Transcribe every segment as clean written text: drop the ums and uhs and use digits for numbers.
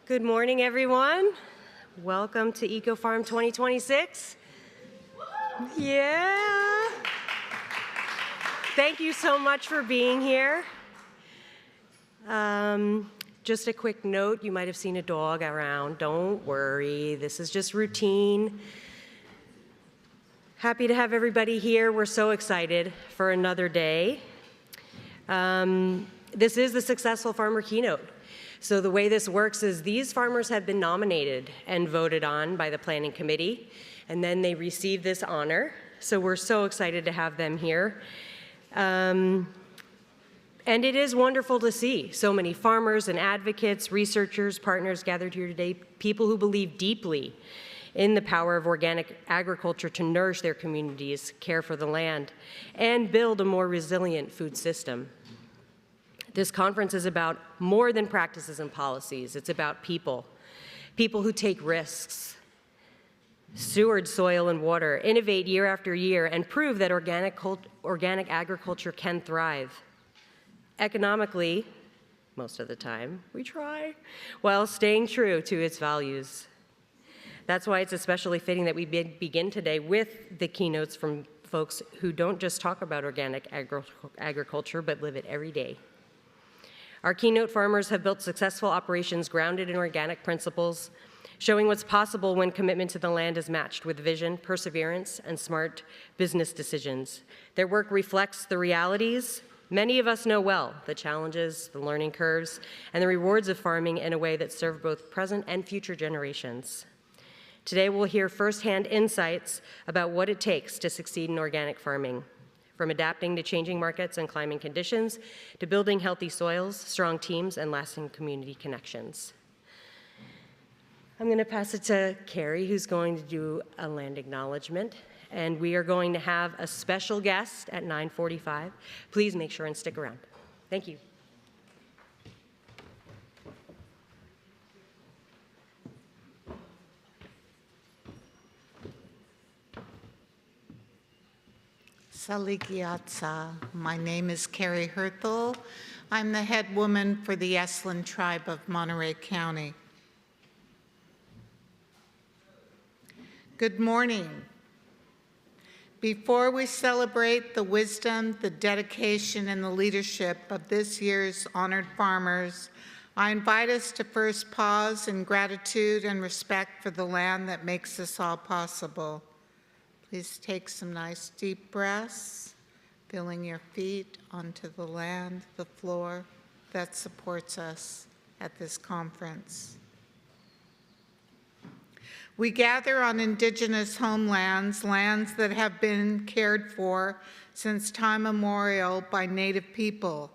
Good morning, everyone. Welcome to EcoFarm 2026. Yeah. Thank you so much for being here. Just a quick note, you might have seen a dog around. Don't worry, this is just routine. Happy to have everybody here. We're so excited for another day. This is the Successful Farmer Keynote. So the way this works is these farmers have been nominated and voted on by the planning committee, and then they receive this honor. So we're so excited to have them here. And it is wonderful to see so many farmers and advocates, researchers, partners gathered here today, people who believe deeply in the power of organic agriculture to nourish their communities, care for the land, and build a more resilient food system. This conference is about more than practices and policies. It's about people who take risks, steward soil and water, innovate year after year, and prove that organic agriculture can thrive. Economically, most of the time, we try, while staying true to its values. That's why it's especially fitting that we begin today with the keynotes from folks who don't just talk about organic agriculture, but live it every day. Our keynote farmers have built successful operations grounded in organic principles, showing what's possible when commitment to the land is matched with vision, perseverance, and smart business decisions. Their work reflects the realities many of us know well, the challenges, the learning curves, and the rewards of farming in a way that serve both present and future generations. Today, we'll hear firsthand insights about what it takes to succeed in organic farming, from adapting to changing markets and climate conditions, to building healthy soils, strong teams, and lasting community connections. I'm going to pass it to Carrie, who's going to do a land acknowledgement, and we are going to have a special guest at 9:45. Please make sure and stick around. Thank you. Saligiatsa. My name is Carrie Herthel. I'm the head woman for the Esalen tribe of Monterey County. Good morning. Before we celebrate the wisdom, the dedication, and the leadership of this year's honored farmers, I invite us to first pause in gratitude and respect for the land that makes this all possible. Please take some nice deep breaths, feeling your feet onto the land, the floor that supports us at this conference. We gather on indigenous homelands, lands that have been cared for since time immemorial by Native people,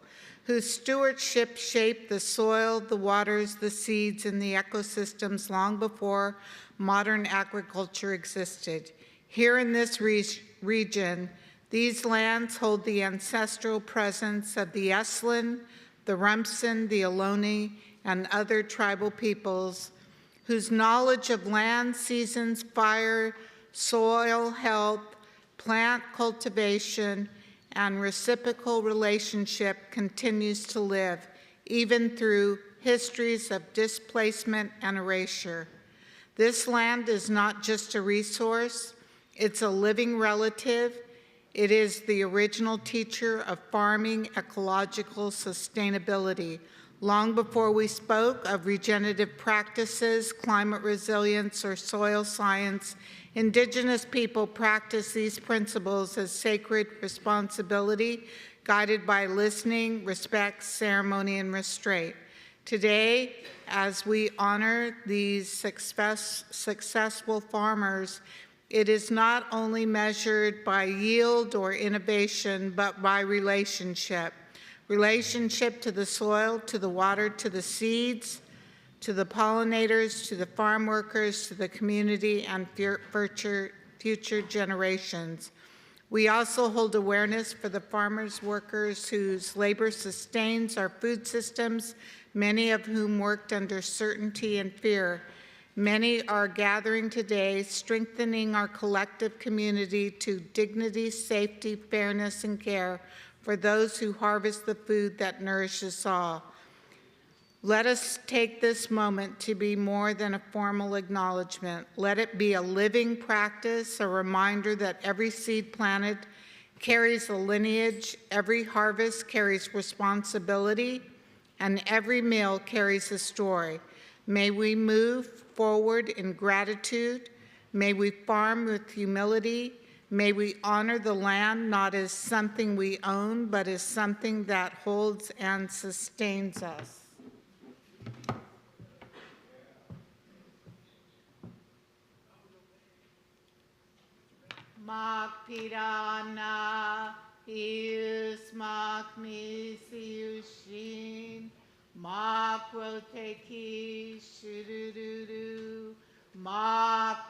whose stewardship shaped the soil, the waters, the seeds, and the ecosystems long before modern agriculture existed. Here in this region, these lands hold the ancestral presence of the Esalen, the Rumsen, the Ohlone, and other tribal peoples whose knowledge of land, seasons, fire, soil health, plant cultivation, and reciprocal relationship continues to live, even through histories of displacement and erasure. This land is not just a resource, it's a living relative. It is the original teacher of farming ecological sustainability. Long before we spoke of regenerative practices, climate resilience, or soil science, indigenous people practice these principles as sacred responsibility, guided by listening, respect, ceremony, and restraint. Today, as we honor these successful farmers, it is not only measured by yield or innovation, but by relationship. Relationship to the soil, to the water, to the seeds, to the pollinators, to the farm workers, to the community, and future generations. We also hold awareness for the farmers, workers whose labor sustains our food systems, many of whom worked under certainty and fear. Many are gathering today, strengthening our collective community to dignity, safety, fairness, and care for those who harvest the food that nourishes all. Let us take this moment to be more than a formal acknowledgement. Let it be a living practice, a reminder that every seed planted carries a lineage, every harvest carries responsibility, and every meal carries a story. May we move forward in gratitude. May we farm with humility. May we honor the land not as something we own, but as something that holds and sustains us. Makpirana is makmisiushin, makroteki shudududu, makpirana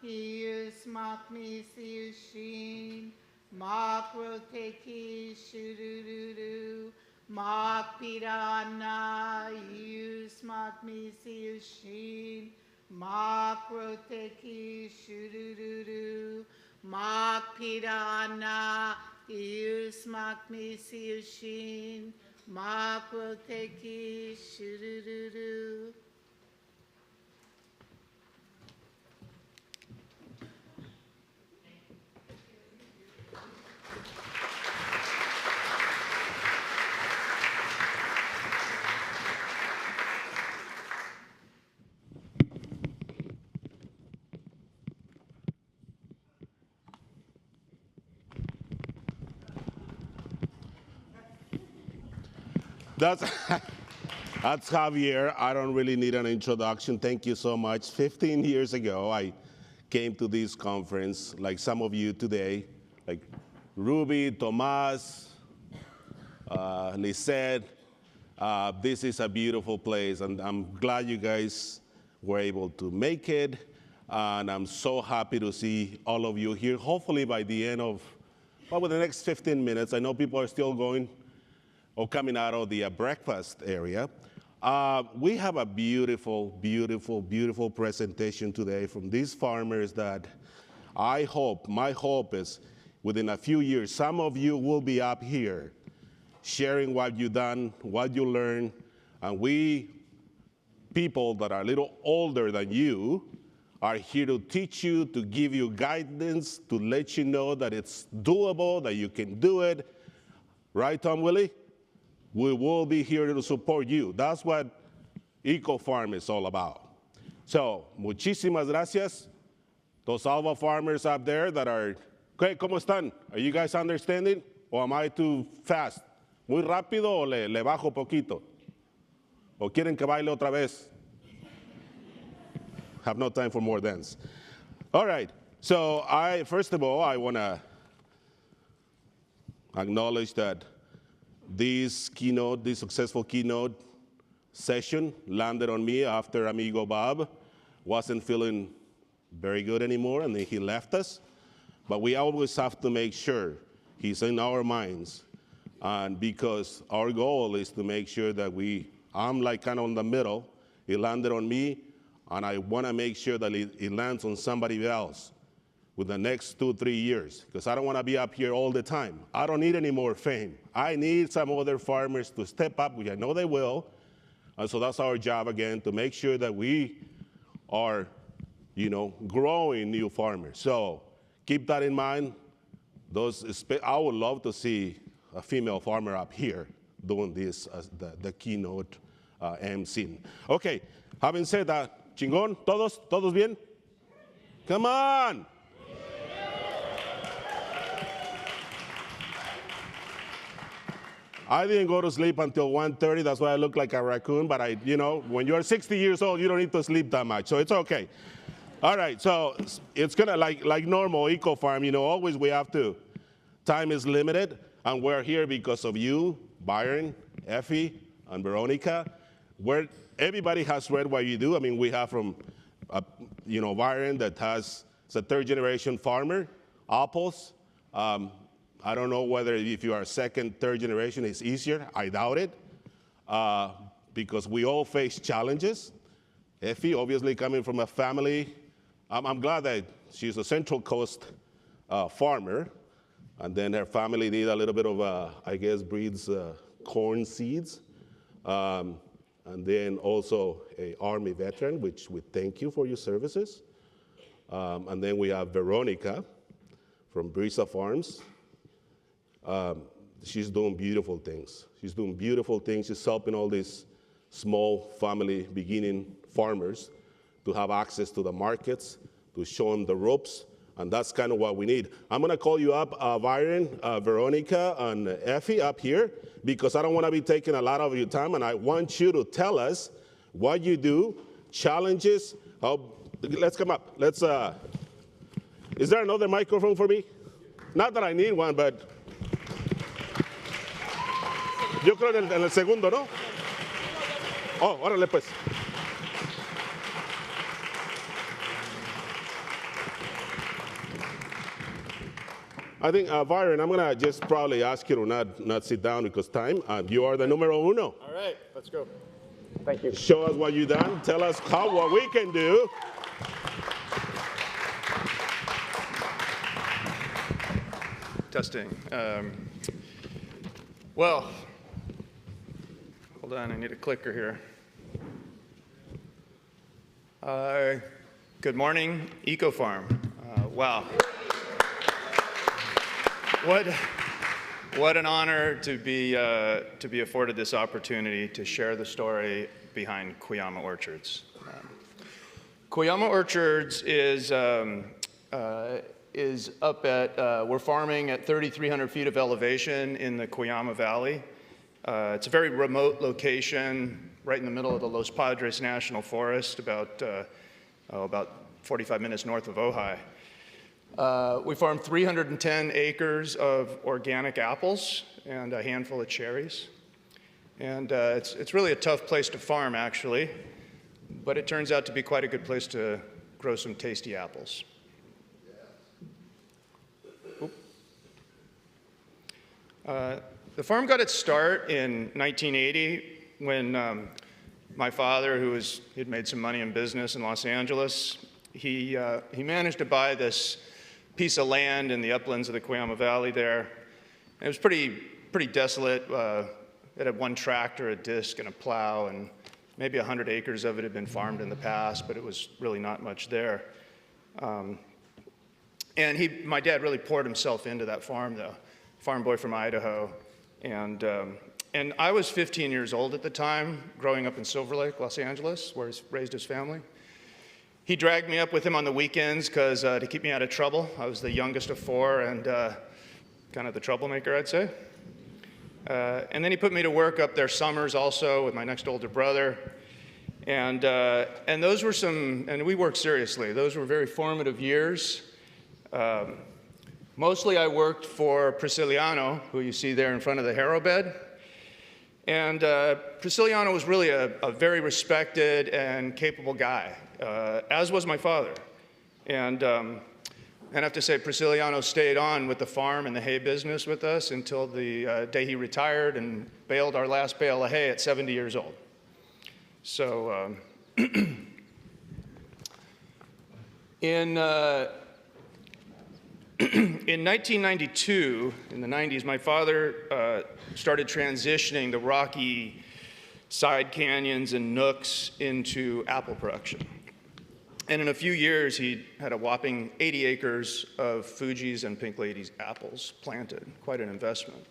is makmisiushin, makroteki shudududu, makpirana is makmisiushin, makroteki shudududu, makpirana is makmisiushin, makroteki shudududu. That's Javier. I don't really need an introduction. Thank you so much. 15 years ago, I came to this conference, like some of you today, like Ruby, Tomas, Lisette. This is a beautiful place, and I'm glad you guys were able to make it, and I'm so happy to see all of you here. Hopefully by the end of, well, the next 15 minutes, I know people are still going or coming out of the breakfast area. We have a beautiful, beautiful, beautiful presentation today from these farmers that I hope, my hope is within a few years, some of you will be up here sharing what you've done, what you learned, and we people that are a little older than you are here to teach you, to give you guidance, to let you know that it's doable, that you can do it. Right, Tom Willie? We will be here to support you. That's what EcoFarm is all about. So, muchísimas gracias. Those alpha farmers up there that are, okay, ¿cómo están? Are you guys understanding? Or am I too fast? ¿Muy rápido o le bajo poquito? ¿O quieren que baile otra vez? Have no time for more dance. All right, so first of all, I want to acknowledge that this keynote, this successful keynote session landed on me after Amigo Bob wasn't feeling very good anymore, and then he left us. But we always have to make sure he's in our minds, and because our goal is to make sure that I'm like kind of in the middle. It landed on me, and I want to make sure that it lands on somebody else with the next 2-3 years, because I don't want to be up here all the time. I don't need any more fame. I need some other farmers to step up, which I know they will. And so that's our job again, to make sure that we are, growing new farmers. So keep that in mind. I would love to see a female farmer up here doing this as the keynote MC. Okay, having said that, chingón, todos bien? Come on. I didn't go to sleep until 1:30. That's why I look like a raccoon. But when you're 60 years old, you don't need to sleep that much, so it's okay. All right, so it's gonna like normal EcoFarm. Always we have to. Time is limited, and we're here because of you, Byron, Effie, and Veronica. Everybody has read what you do. I mean, we have from Byron it's a third-generation farmer, apples. I don't know whether if you are second, third generation, it's easier. I doubt it, because we all face challenges. Effie, obviously coming from a family, I'm glad that she's a Central Coast farmer, and then her family did a little bit of, breeds corn seeds. And then also a Army veteran, which we thank you for your services. And then we have Veronica from Brisa Farms. She's doing beautiful things. She's doing beautiful things. She's helping all these small family beginning farmers to have access to the markets, to show them the ropes, and that's kind of what we need. I'm gonna call you up, Byron, Veronica, and Effie up here, because I don't wanna be taking a lot of your time, and I want you to tell us what you do, challenges, let's come up. Is there another microphone for me? Not that I need one, but yo creo en el segundo, ¿no? Oh, órale pues. I think, Byron, I'm gonna just probably ask you to not sit down because time. You are the numero uno. All right, let's go. Thank you. Show us what you've done. Tell us what we can do. Testing. Well, hold on, I need a clicker here. Good morning, EcoFarm. Wow. What an honor to be afforded this opportunity to share the story behind Kuyama Orchards. Kuyama Orchards is up at, we're farming at 3,300 feet of elevation in the Kuyama Valley. It's a very remote location, right in the middle of the Los Padres National Forest, about 45 minutes north of Ojai. We farm 310 acres of organic apples and a handful of cherries. And it's really a tough place to farm, actually, but it turns out to be quite a good place to grow some tasty apples. The farm got its start in 1980 when my father, he'd made some money in business in Los Angeles, he managed to buy this piece of land in the uplands of the Kuyama Valley there. And it was pretty desolate. It had one tractor, a disc, and a plow, and maybe 100 acres of it had been farmed in the past, but it was really not much there. And my dad really poured himself into that farm, though. Farm boy from Idaho. And I was 15 years old at the time, growing up in Silver Lake, Los Angeles, where he raised his family. He dragged me up with him on the weekends to keep me out of trouble. I was the youngest of four and kind of the troublemaker, I'd say. And then he put me to work up there summers also with my next older brother. And those were and we worked seriously. Those were very formative years. Mostly I worked for Prisciliano, who you see there in front of the harrow bed. And Prisciliano was really a very respected and capable guy, as was my father. And I have to say, Prisciliano stayed on with the farm and the hay business with us until the day he retired and baled our last bale of hay at 70 years old. So in 1992, in the 90s, my father started transitioning the rocky side canyons and nooks into apple production. And in a few years, he had a whopping 80 acres of Fuji's and Pink Lady's apples planted, quite an investment.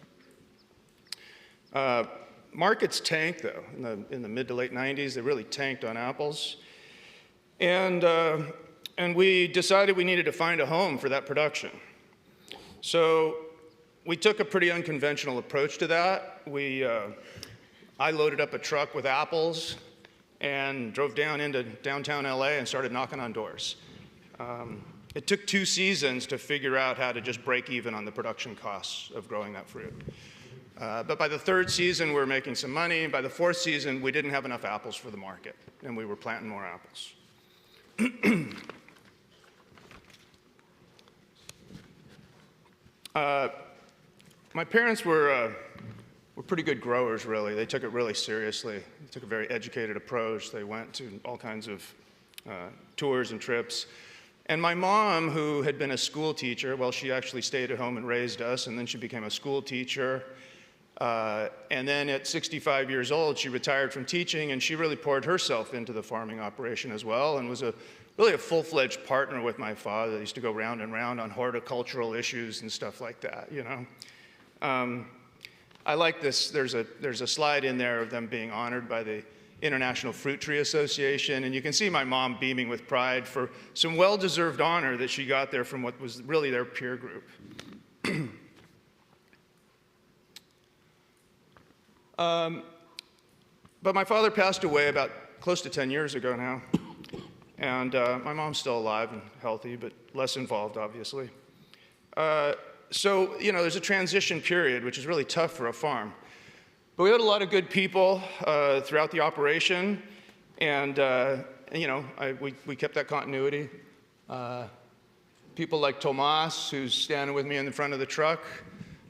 Markets tanked, though, in the mid to late 90s. They really tanked on apples. And we decided we needed to find a home for that production. So we took a pretty unconventional approach to that. I loaded up a truck with apples and drove down into downtown LA and started knocking on doors. It took 2 seasons to figure out how to just break even on the production costs of growing that fruit. But by the 3rd season, we were making some money. By the 4th season, we didn't have enough apples for the market, and we were planting more apples. My parents were pretty good growers, really. They took it really seriously. They took a very educated approach. They went to all kinds of tours and trips. And my mom, who had been a school teacher, well, she actually stayed at home and raised us, and then she became a school teacher. And then at 65 years old, she retired from teaching, and she really poured herself into the farming operation as well, and was really a full-fledged partner with my father. They used to go round and round on horticultural issues and stuff like that, you know. I like this. There's a slide in there of them being honored by the International Fruit Tree Association, and you can see my mom beaming with pride for some well-deserved honor that she got there from what was really their peer group. But my father passed away about close to 10 years ago now, and my mom's still alive and healthy, but less involved, obviously. So, you know, there's a transition period, which is really tough for a farm. But we had a lot of good people throughout the operation, and you know, we kept that continuity. People like Tomas, who's standing with me in the front of the truck.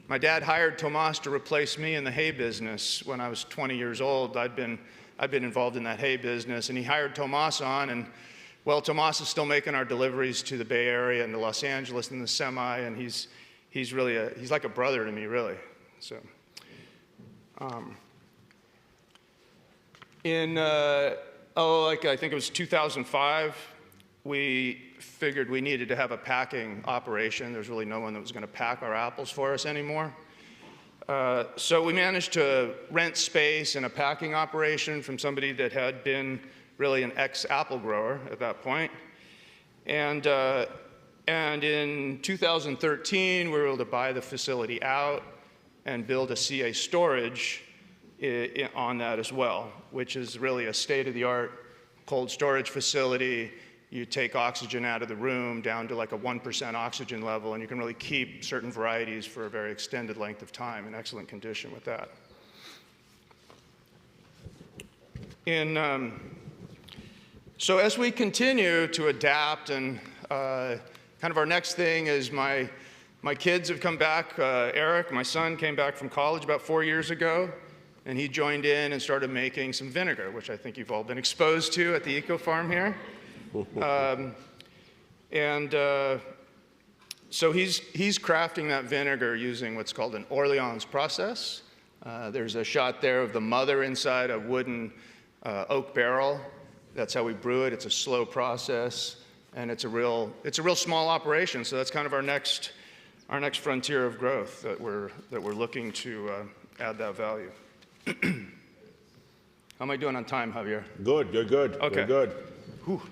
My dad hired Tomas to replace me in the hay business when I was 20 years old. I'd been involved in that hay business, and he hired Tomas on, and well, Tomas is still making our deliveries to the Bay Area and to Los Angeles in the semi, and he's really he's like a brother to me, really. So, I think it was 2005, we figured we needed to have a packing operation. There's really no one that was going to pack our apples for us anymore. So we managed to rent space in a packing operation from somebody that had been really an ex-apple grower at that point. And in 2013, we were able to buy the facility out and build a CA storage on that as well, which is really a state-of-the-art cold storage facility. You take oxygen out of the room down to like a 1% oxygen level, and you can really keep certain varieties for a very extended length of time in excellent condition with that. So as we continue to adapt, and kind of our next thing is my kids have come back. Eric, my son, came back from college about 4 years ago, and he joined in and started making some vinegar, which I think you've all been exposed to at the EcoFarm here. So he's crafting that vinegar using what's called an Orleans process. There's a shot there of the mother inside a wooden oak barrel. That's how we brew it. It's a slow process, and it's a real small operation. So that's kind of our next frontier of growth that we're looking to add that value. How am I doing on time, Javier? Good, you're good. Okay. You're good. Whew.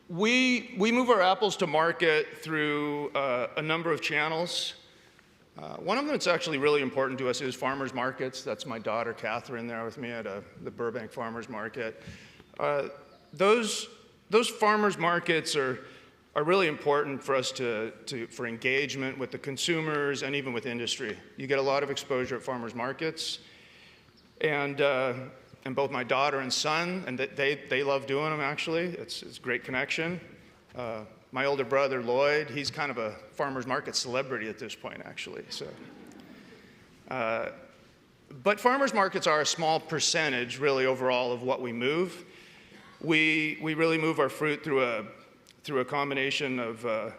We move our apples to market through a number of channels. One of them that's actually really important to us is farmers markets. That's my daughter, Catherine, there with me at the Burbank Farmers Market. Those farmers markets are really important for us for engagement with the consumers and even with industry. You get a lot of exposure at farmers markets, and both my daughter and son, and they love doing them, actually. It's a great connection. My older brother, Lloyd, he's kind of a farmer's market celebrity at this point, actually. So, but farmers markets are a small percentage, really, overall of what we move. We really move our fruit through a combination of a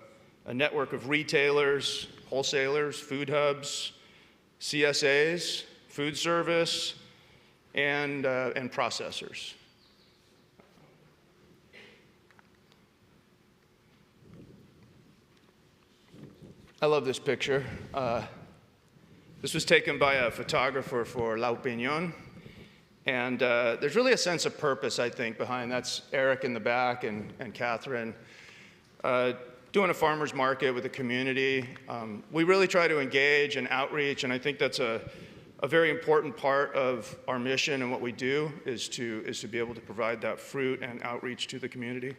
network of retailers, wholesalers, food hubs, CSAs, food service, and processors. I love this picture. This was taken by a photographer for La Opinion, and there's really a sense of purpose, I think, behind. That's Eric in the back and Catherine. Doing a farmer's market with the community. We really try to engage and outreach, and I think that's a very important part of our mission and what we do is to be able to provide that fruit and outreach to the community.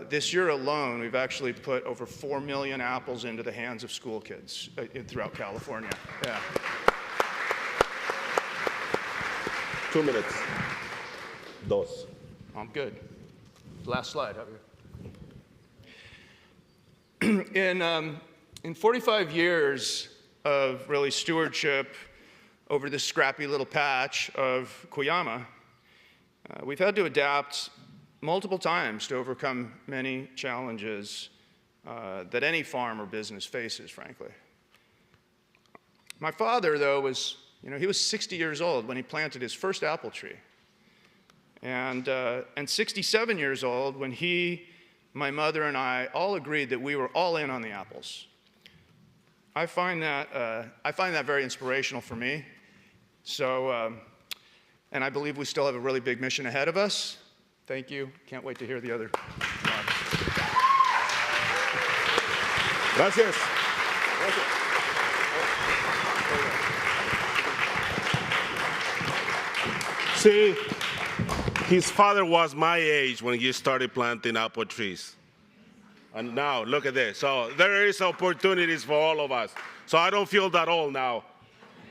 This year alone, we've actually put over 4 million apples into the hands of school kids throughout California. Yeah. 2 minutes. Dos. I'm good. Last slide, Javier. In 45 years of really stewardship over this scrappy little patch of Cuyama, we've had to adapt multiple times to overcome many challenges that any farm or business faces, frankly. My father, though, was, he was 60 years old when he planted his first apple tree. And 67 years old when he, my mother, and I all agreed that we were all in on the apples. I find that very inspirational for me. So, and I believe we still have a really big mission ahead of us. Thank you. Can't wait to hear the other talks. Gracias. See, his father was my age when he started planting apple trees. And now, look at this. So there is opportunities for all of us. So I don't feel that old now.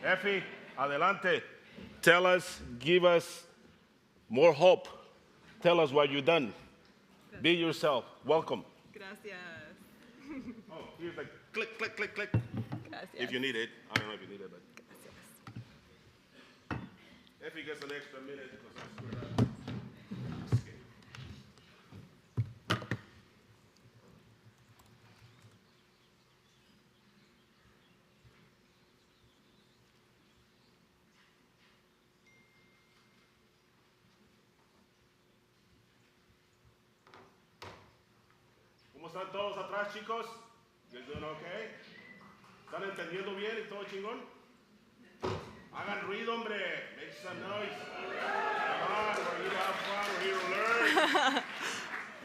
Effie, adelante. Tell us, give us more hope. Tell us what you've done. Be yourself. Welcome. Gracias. Oh, here's like click, click, click, click. Gracias. If you need it. I don't know if you need it, but. Gracias. Effie gets an extra minute because that's where ¿Cómo están todos atrás, chicos? You doing okay? ¿Están entendiendo bien y todo chingón? Hagan ruido, hombre. Make some noise. Come on, we're here to have fun. We're here to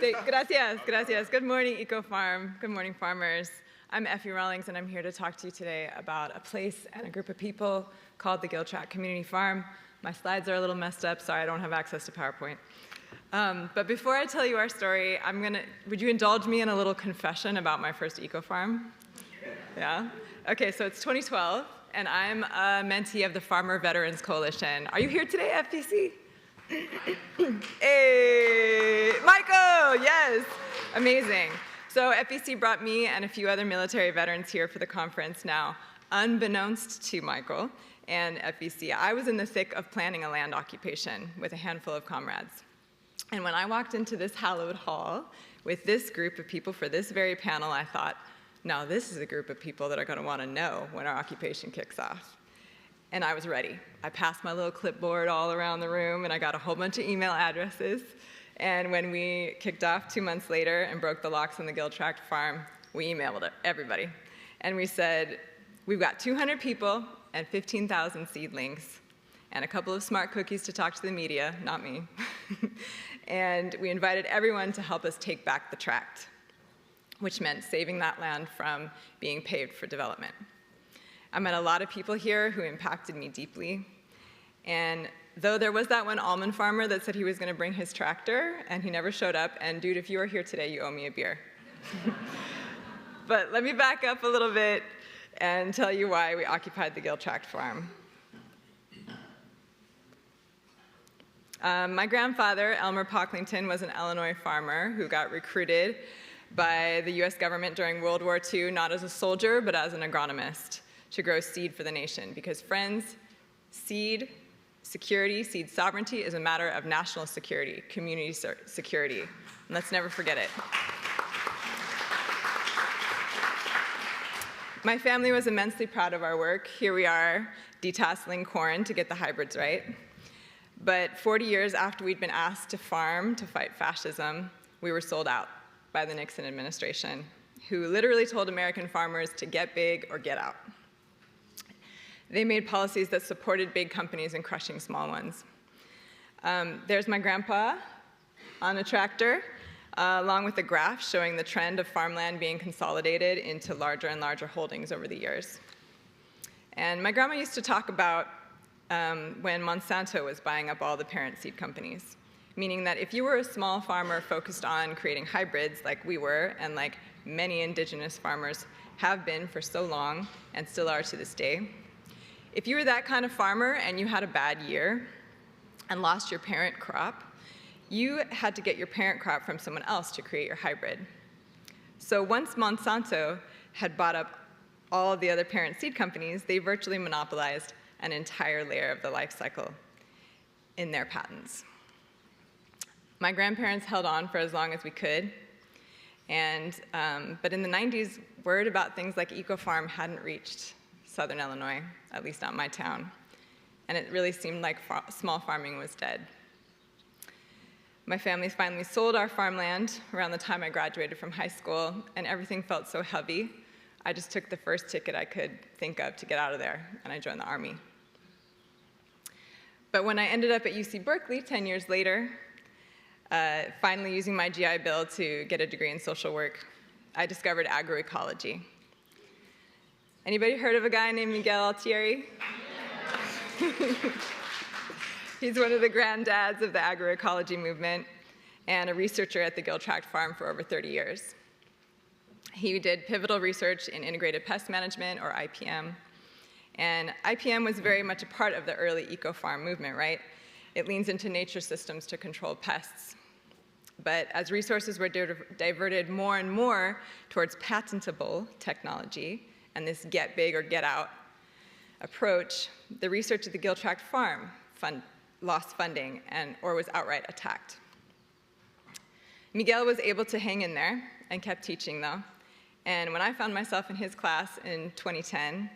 learn. Gracias, gracias. Good morning, EcoFarm. Good morning, farmers. I'm Effie Rawlings, and I'm here to talk to you today about a place and a group of people called the Giltrap Community Farm. My slides are a little messed up. Sorry, I don't have access to PowerPoint. But before I tell you our story, would you indulge me in a little confession about my first EcoFarm? Yeah? Okay, so it's 2012, and I'm a mentee of the Farmer Veterans Coalition. Are you here today, FVC? Hey, Michael, yes, amazing. So FVC brought me and a few other military veterans here for the conference. Now, unbeknownst to Michael and FVC, I was in the thick of planning a land occupation with a handful of comrades. And when I walked into this hallowed hall with this group of people for this very panel, I thought, now this is a group of people that are going to want to know when our occupation kicks off. And I was ready. I passed my little clipboard all around the room, and I got a whole bunch of email addresses. And when we kicked off 2 months later and broke the locks on the Giltrap farm, we emailed everybody. And we said, we've got 200 people and 15,000 seedlings and a couple of smart cookies to talk to the media, not me. And we invited everyone to help us take back the tract, which meant saving that land from being paved for development. I met a lot of people here who impacted me deeply. And though there was that one almond farmer that said he was going to bring his tractor, and he never showed up, and dude, if you are here today, you owe me a beer. But let me back up a little bit and tell you why we occupied the Giltrap farm. My grandfather, Elmer Pocklington, was an Illinois farmer who got recruited by the US government during World War II, not as a soldier, but as an agronomist, to grow seed for the nation. Because friends, seed security, seed sovereignty is a matter of national security, community security. And let's never forget it. My family was immensely proud of our work. Here we are, detasseling corn to get the hybrids right. But 40 years after we'd been asked to farm to fight fascism, we were sold out by the Nixon administration, who literally told American farmers to get big or get out. They made policies that supported big companies and crushing small ones. There's my grandpa on a tractor, along with a graph showing the trend of farmland being consolidated into larger and larger holdings over the years. And my grandma used to talk about when Monsanto was buying up all the parent seed companies, meaning that if you were a small farmer focused on creating hybrids like we were, and like many indigenous farmers have been for so long and still are to this day, if you were that kind of farmer and you had a bad year and lost your parent crop, you had to get your parent crop from someone else to create your hybrid. So once Monsanto had bought up all of the other parent seed companies, they virtually monopolized an entire layer of the life cycle in their patents. My grandparents held on for as long as we could, but in the 90s, word about things like EcoFarm hadn't reached. southern Illinois, at least not my town. And it really seemed like small farming was dead. My family finally sold our farmland around the time I graduated from high school, and everything felt so heavy. I just took the first ticket I could think of to get out of there, and I joined the Army. But when I ended up at UC Berkeley 10 years later, finally using my GI Bill to get a degree in social work, I discovered agroecology. Anybody heard of a guy named Miguel Altieri? He's one of the granddads of the agroecology movement and a researcher at the Gill Tract Farm for over 30 years. He did pivotal research in integrated pest management, or IPM. And IPM was very much a part of the early EcoFarm movement, right? It leans into nature systems to control pests. But as resources were diverted more and more towards patentable technology and this get big or get out approach, the research at the Gill Tract Farm lost funding or was outright attacked. Miguel was able to hang in there and kept teaching, though. And when I found myself in his class in 2010,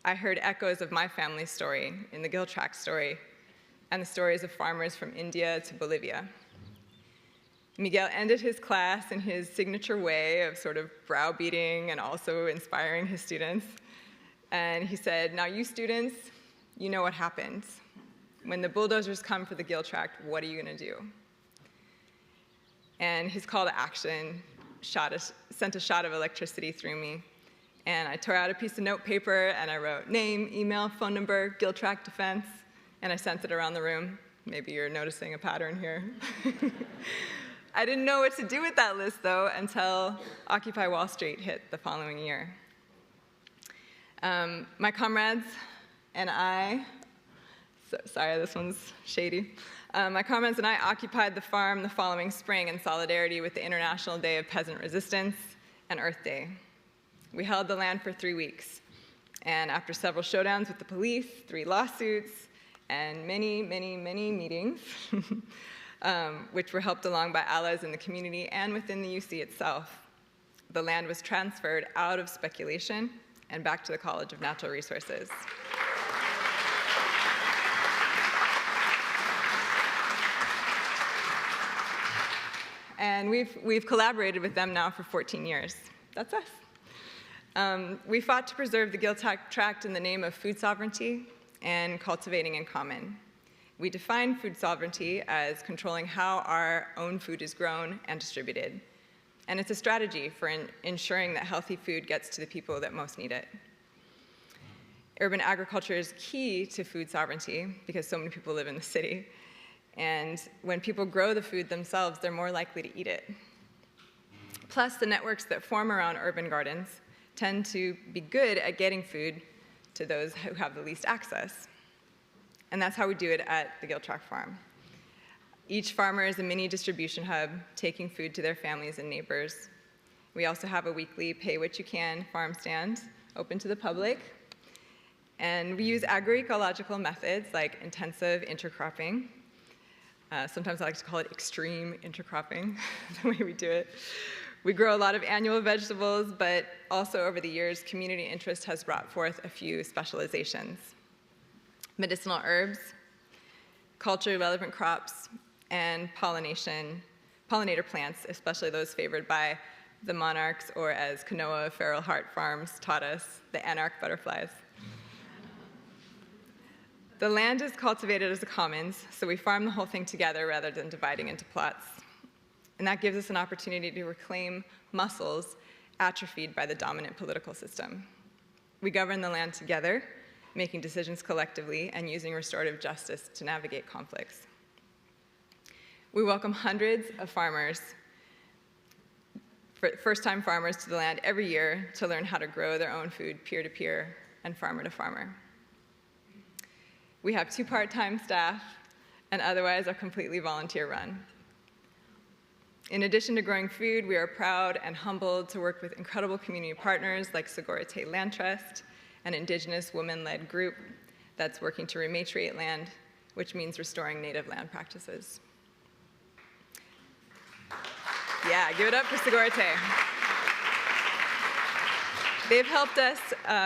I heard echoes of my family's story in the Gill Tract story and the stories of farmers from India to Bolivia. Miguel ended his class in his signature way of sort of browbeating and also inspiring his students. And he said, "Now you students, you know what happens. When the bulldozers come for the Gill Tract, what are you going to do?" And his call to action sent a shot of electricity through me. And I tore out a piece of note paper and I wrote name, email, phone number, Gill Tract Defense, and I sent it around the room. Maybe you're noticing a pattern here. I didn't know what to do with that list, though, until Occupy Wall Street hit the following year. My comrades and I, sorry, this one's shady. My comrades and I occupied the farm the following spring in solidarity with the International Day of Peasant Resistance and Earth Day. We held the land for 3 weeks, and after several showdowns with the police, 3 lawsuits, and many, many, many meetings, which were helped along by allies in the community and within the UC itself, the land was transferred out of speculation and back to the College of Natural Resources. And we've collaborated with them now for 14 years. That's us. We fought to preserve the Gill Tract in the name of food sovereignty and cultivating in common. We define food sovereignty as controlling how our own food is grown and distributed. And it's a strategy for ensuring that healthy food gets to the people that most need it. Urban agriculture is key to food sovereignty because so many people live in the city. And when people grow the food themselves, they're more likely to eat it. Plus, the networks that form around urban gardens tend to be good at getting food to those who have the least access. And that's how we do it at the Gill Tract Farm. Each farmer is a mini distribution hub, taking food to their families and neighbors. We also have a weekly pay-what-you-can farm stand open to the public. And we use agroecological methods like intensive intercropping. Sometimes I like to call it extreme intercropping, the way we do it. We grow a lot of annual vegetables, but also over the years, community interest has brought forth a few specializations. Medicinal herbs, culturally relevant crops, and pollinator plants, especially those favored by the monarchs, or as Kanoa Feral Heart Farms taught us, the anarch butterflies. The land is cultivated as a commons, so we farm the whole thing together rather than dividing into plots. And that gives us an opportunity to reclaim muscles atrophied by the dominant political system. We govern the land together, making decisions collectively and using restorative justice to navigate conflicts. We welcome hundreds of farmers, first-time farmers to the land every year to learn how to grow their own food peer-to-peer and farmer-to-farmer. We have 2 part-time staff and otherwise are completely volunteer-run. In addition to growing food, we are proud and humbled to work with incredible community partners like Segurite Land Trust, an indigenous women-led group that's working to rematriate land, which means restoring native land practices. Yeah, give it up for Segurite. They've helped us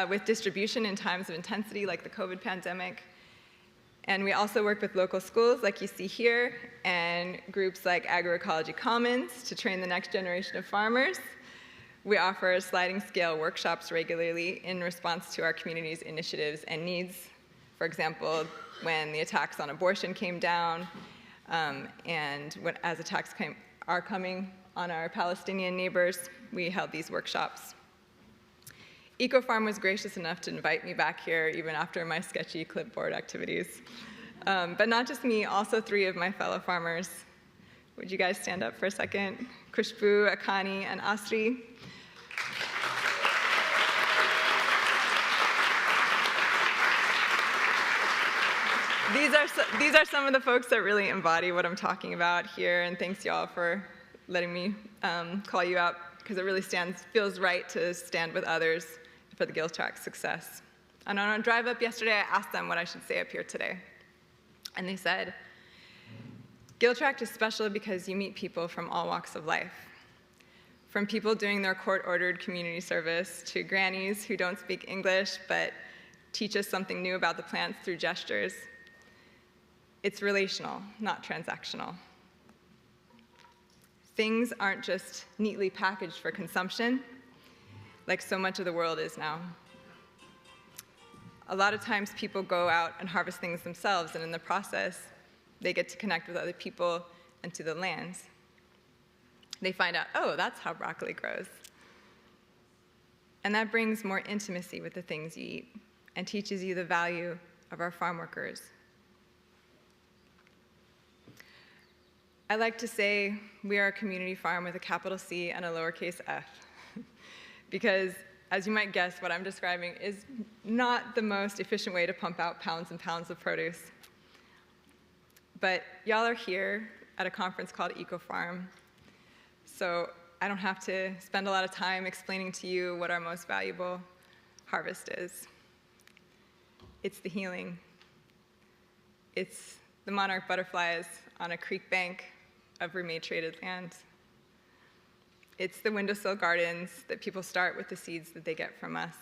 with distribution in times of intensity like the COVID pandemic. And we also work with local schools like you see here and groups like Agroecology Commons to train the next generation of farmers. We offer sliding scale workshops regularly in response to our community's initiatives and needs. For example, when the attacks on abortion came down and as attacks are coming on our Palestinian neighbors, we held these workshops. EcoFarm was gracious enough to invite me back here even after my sketchy clipboard activities. But not just me, also 3 of my fellow farmers. Would you guys stand up for a second? Khushbu, Akani, and Asri. These are some of the folks that really embody what I'm talking about here, and thanks y'all for letting me call you out, because it really feels right to stand with others for the GILTRAC's success. And on our drive up yesterday, I asked them what I should say up here today. And they said, GILTRAC is special because you meet people from all walks of life. From people doing their court-ordered community service to grannies who don't speak English but teach us something new about the plants through gestures. It's relational, not transactional. Things aren't just neatly packaged for consumption, like so much of the world is now. A lot of times people go out and harvest things themselves, and in the process, they get to connect with other people and to the lands. They find out, oh, that's how broccoli grows. And that brings more intimacy with the things you eat and teaches you the value of our farm workers. I like to say we are a community farm with a capital C and a lowercase f, because as you might guess, what I'm describing is not the most efficient way to pump out pounds and pounds of produce. But y'all are here at a conference called EcoFarm, so I don't have to spend a lot of time explaining to you what our most valuable harvest is. It's the healing. It's the monarch butterflies on a creek bank of rematriated land. It's the windowsill gardens that people start with the seeds that they get from us.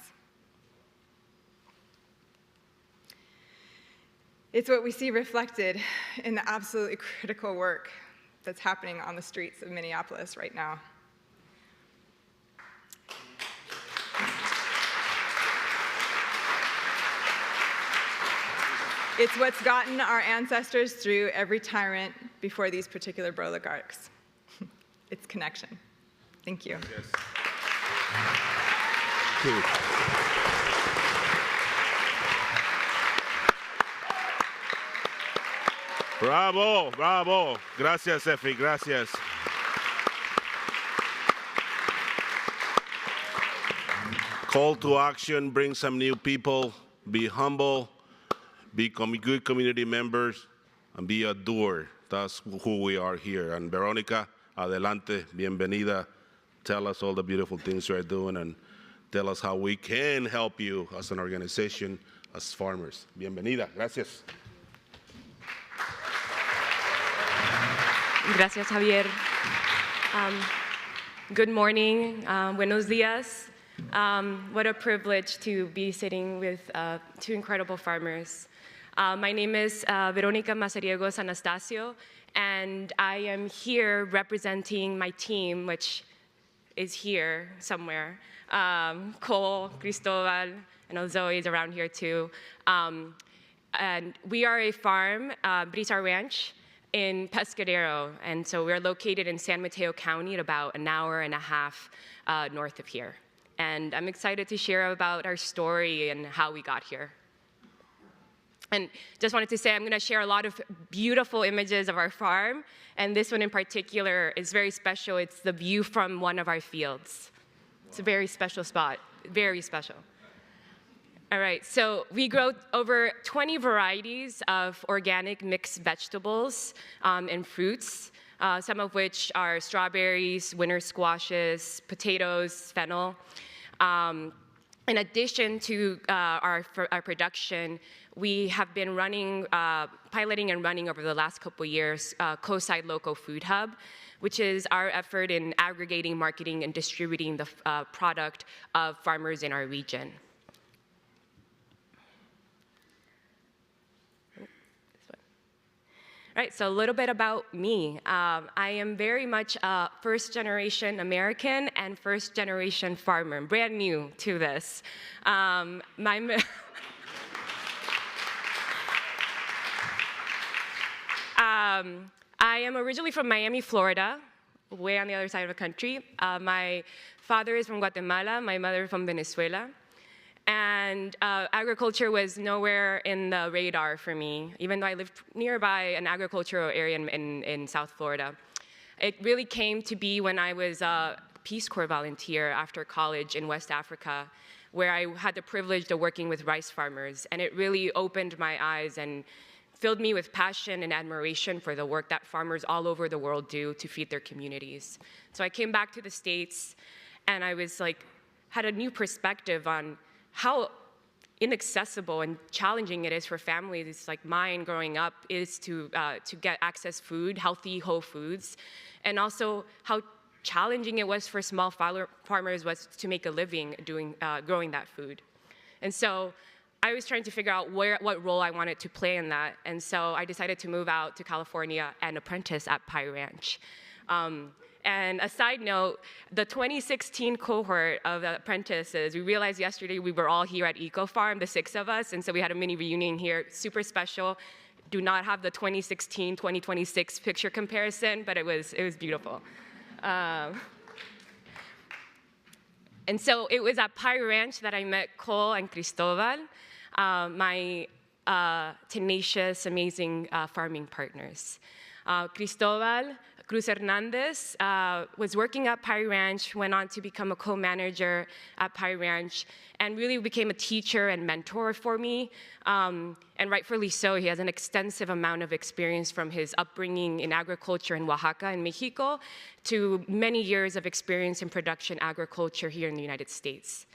It's what we see reflected in the absolutely critical work that's happening on the streets of Minneapolis right now. It's what's gotten our ancestors through every tyrant before these particular oligarchs. It's connection. Thank you. Yes. Thank you. Bravo, bravo. Gracias, Effie, gracias. Call to action, bring some new people, be humble, be good community members, and be a doer. That's who we are here. And Veronica, adelante, bienvenida. Tell us all the beautiful things you're doing and tell us how we can help you as an organization, as farmers. Bienvenida, gracias. Gracias, Javier. Good morning, buenos dias. What a privilege to be sitting with 2 incredible farmers. My name is Veronica Mazariegos Anastasio, and I am here representing my team, which is here somewhere. Cole, Cristobal, and Zoe is around here too. And we are a farm, Brisa Ranch, in Pescadero, and so we're located in San Mateo County at about an hour and a half north of here. And I'm excited to share about our story and how we got here. And just wanted to say I'm going to share a lot of beautiful images of our farm, and this one in particular is very special. It's the view from one of our fields. It's a very special spot, very special. All right, so we grow over 20 varieties of organic mixed vegetables and fruits, some of which are strawberries, winter squashes, potatoes, fennel. In addition to our production, we have been running, piloting and running over the last couple of years, Coastside Local Food Hub, which is our effort in aggregating, marketing, and distributing the product of farmers in our region. All right, so a little bit about me. I am very much a first-generation American and first-generation farmer. I'm brand new to this. I am originally from Miami, Florida, way on the other side of the country. My father is from Guatemala, my mother from Venezuela. And agriculture was nowhere in the radar for me, even though I lived nearby an agricultural area in South Florida. It really came to be when I was a Peace Corps volunteer after college in West Africa, where I had the privilege of working with rice farmers. And it really opened my eyes and filled me with passion and admiration for the work that farmers all over the world do to feed their communities. So I came back to the States, and I was like, had a new perspective on how inaccessible and challenging it is for families like mine growing up is to get access food, healthy whole foods, and also how challenging it was for small farmers was to make a living growing that food. And so I was trying to figure out what role I wanted to play in that, and so I decided to move out to California and apprentice at Pie Ranch. And a side note, the 2016 cohort of apprentices, we realized yesterday we were all here at EcoFarm, the 6 of us, and so we had a mini reunion here, super special. Do not have the 2016-2026 picture comparison, but it was beautiful. And so it was at Pie Ranch that I met Cole and Cristobal, my tenacious, amazing farming partners. Cristobal Cruz Hernandez was working at Pie Ranch, went on to become a co-manager at Pie Ranch, and really became a teacher and mentor for me. And rightfully so, he has an extensive amount of experience from his upbringing in agriculture in Oaxaca in Mexico to many years of experience in production agriculture here in the United States.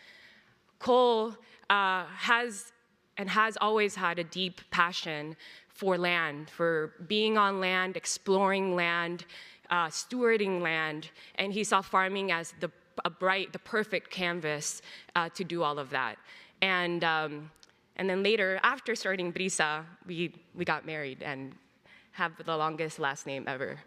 Cole has always had a deep passion for land, for being on land, exploring land, stewarding land, and he saw farming as the perfect canvas to do all of that. And then later, after starting Brisa, we got married and have the longest last name ever.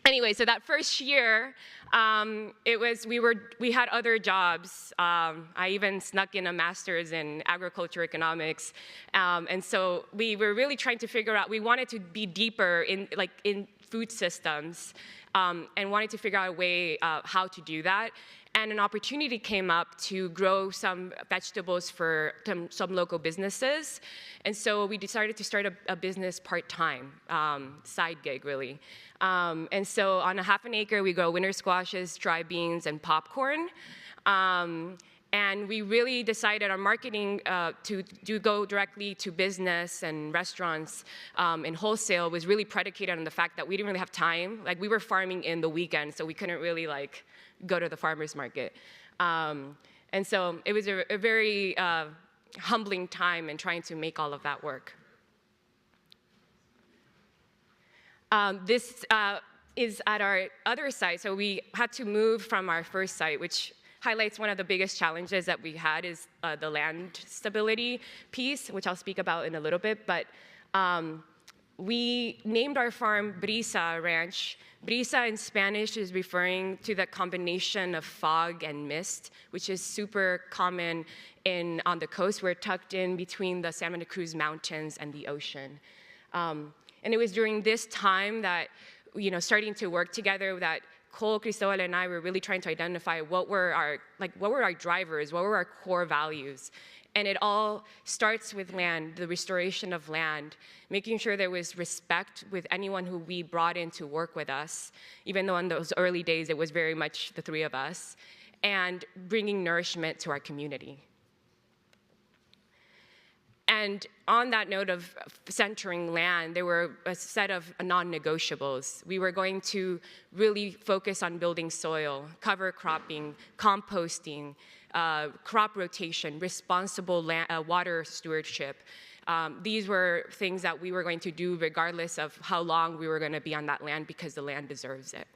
Anyway, so that first year, we had other jobs. I even snuck in a master's in agriculture economics, and so we were really trying to figure out. We wanted to be deeper in food systems, and wanted to figure out a way how to do that. And an opportunity came up to grow some vegetables for some local businesses. And so we decided to start a business part-time, side gig really. And so on a half an acre, we grow winter squashes, dry beans, and popcorn. And we really decided our marketing to go directly to business and restaurants and wholesale was really predicated on the fact that we didn't really have time. Like we were farming in the weekend, so we couldn't really go to the farmer's market. And so it was a very humbling time in trying to make all of that work. This is at our other site. So we had to move from our first site, which highlights one of the biggest challenges that we had is the land stability piece, which I'll speak about in a little bit. But we named our farm Brisa Ranch. Brisa in Spanish is referring to the combination of fog and mist, which is super common on the coast. We're tucked in between the Santa Cruz Mountains and the ocean. And it was during this time that, starting to work together, that Cole, Cristobal, and I were really trying to identify what were our drivers, what were our core values. And it all starts with land, the restoration of land, making sure there was respect with anyone who we brought in to work with us, even though in those early days it was very much the three of us, and bringing nourishment to our community. And on that note of centering land, there were a set of non-negotiables. We were going to really focus on building soil, cover cropping, composting, crop rotation, responsible water stewardship. These were things that we were going to do regardless of how long we were going to be on that land, because the land deserves it.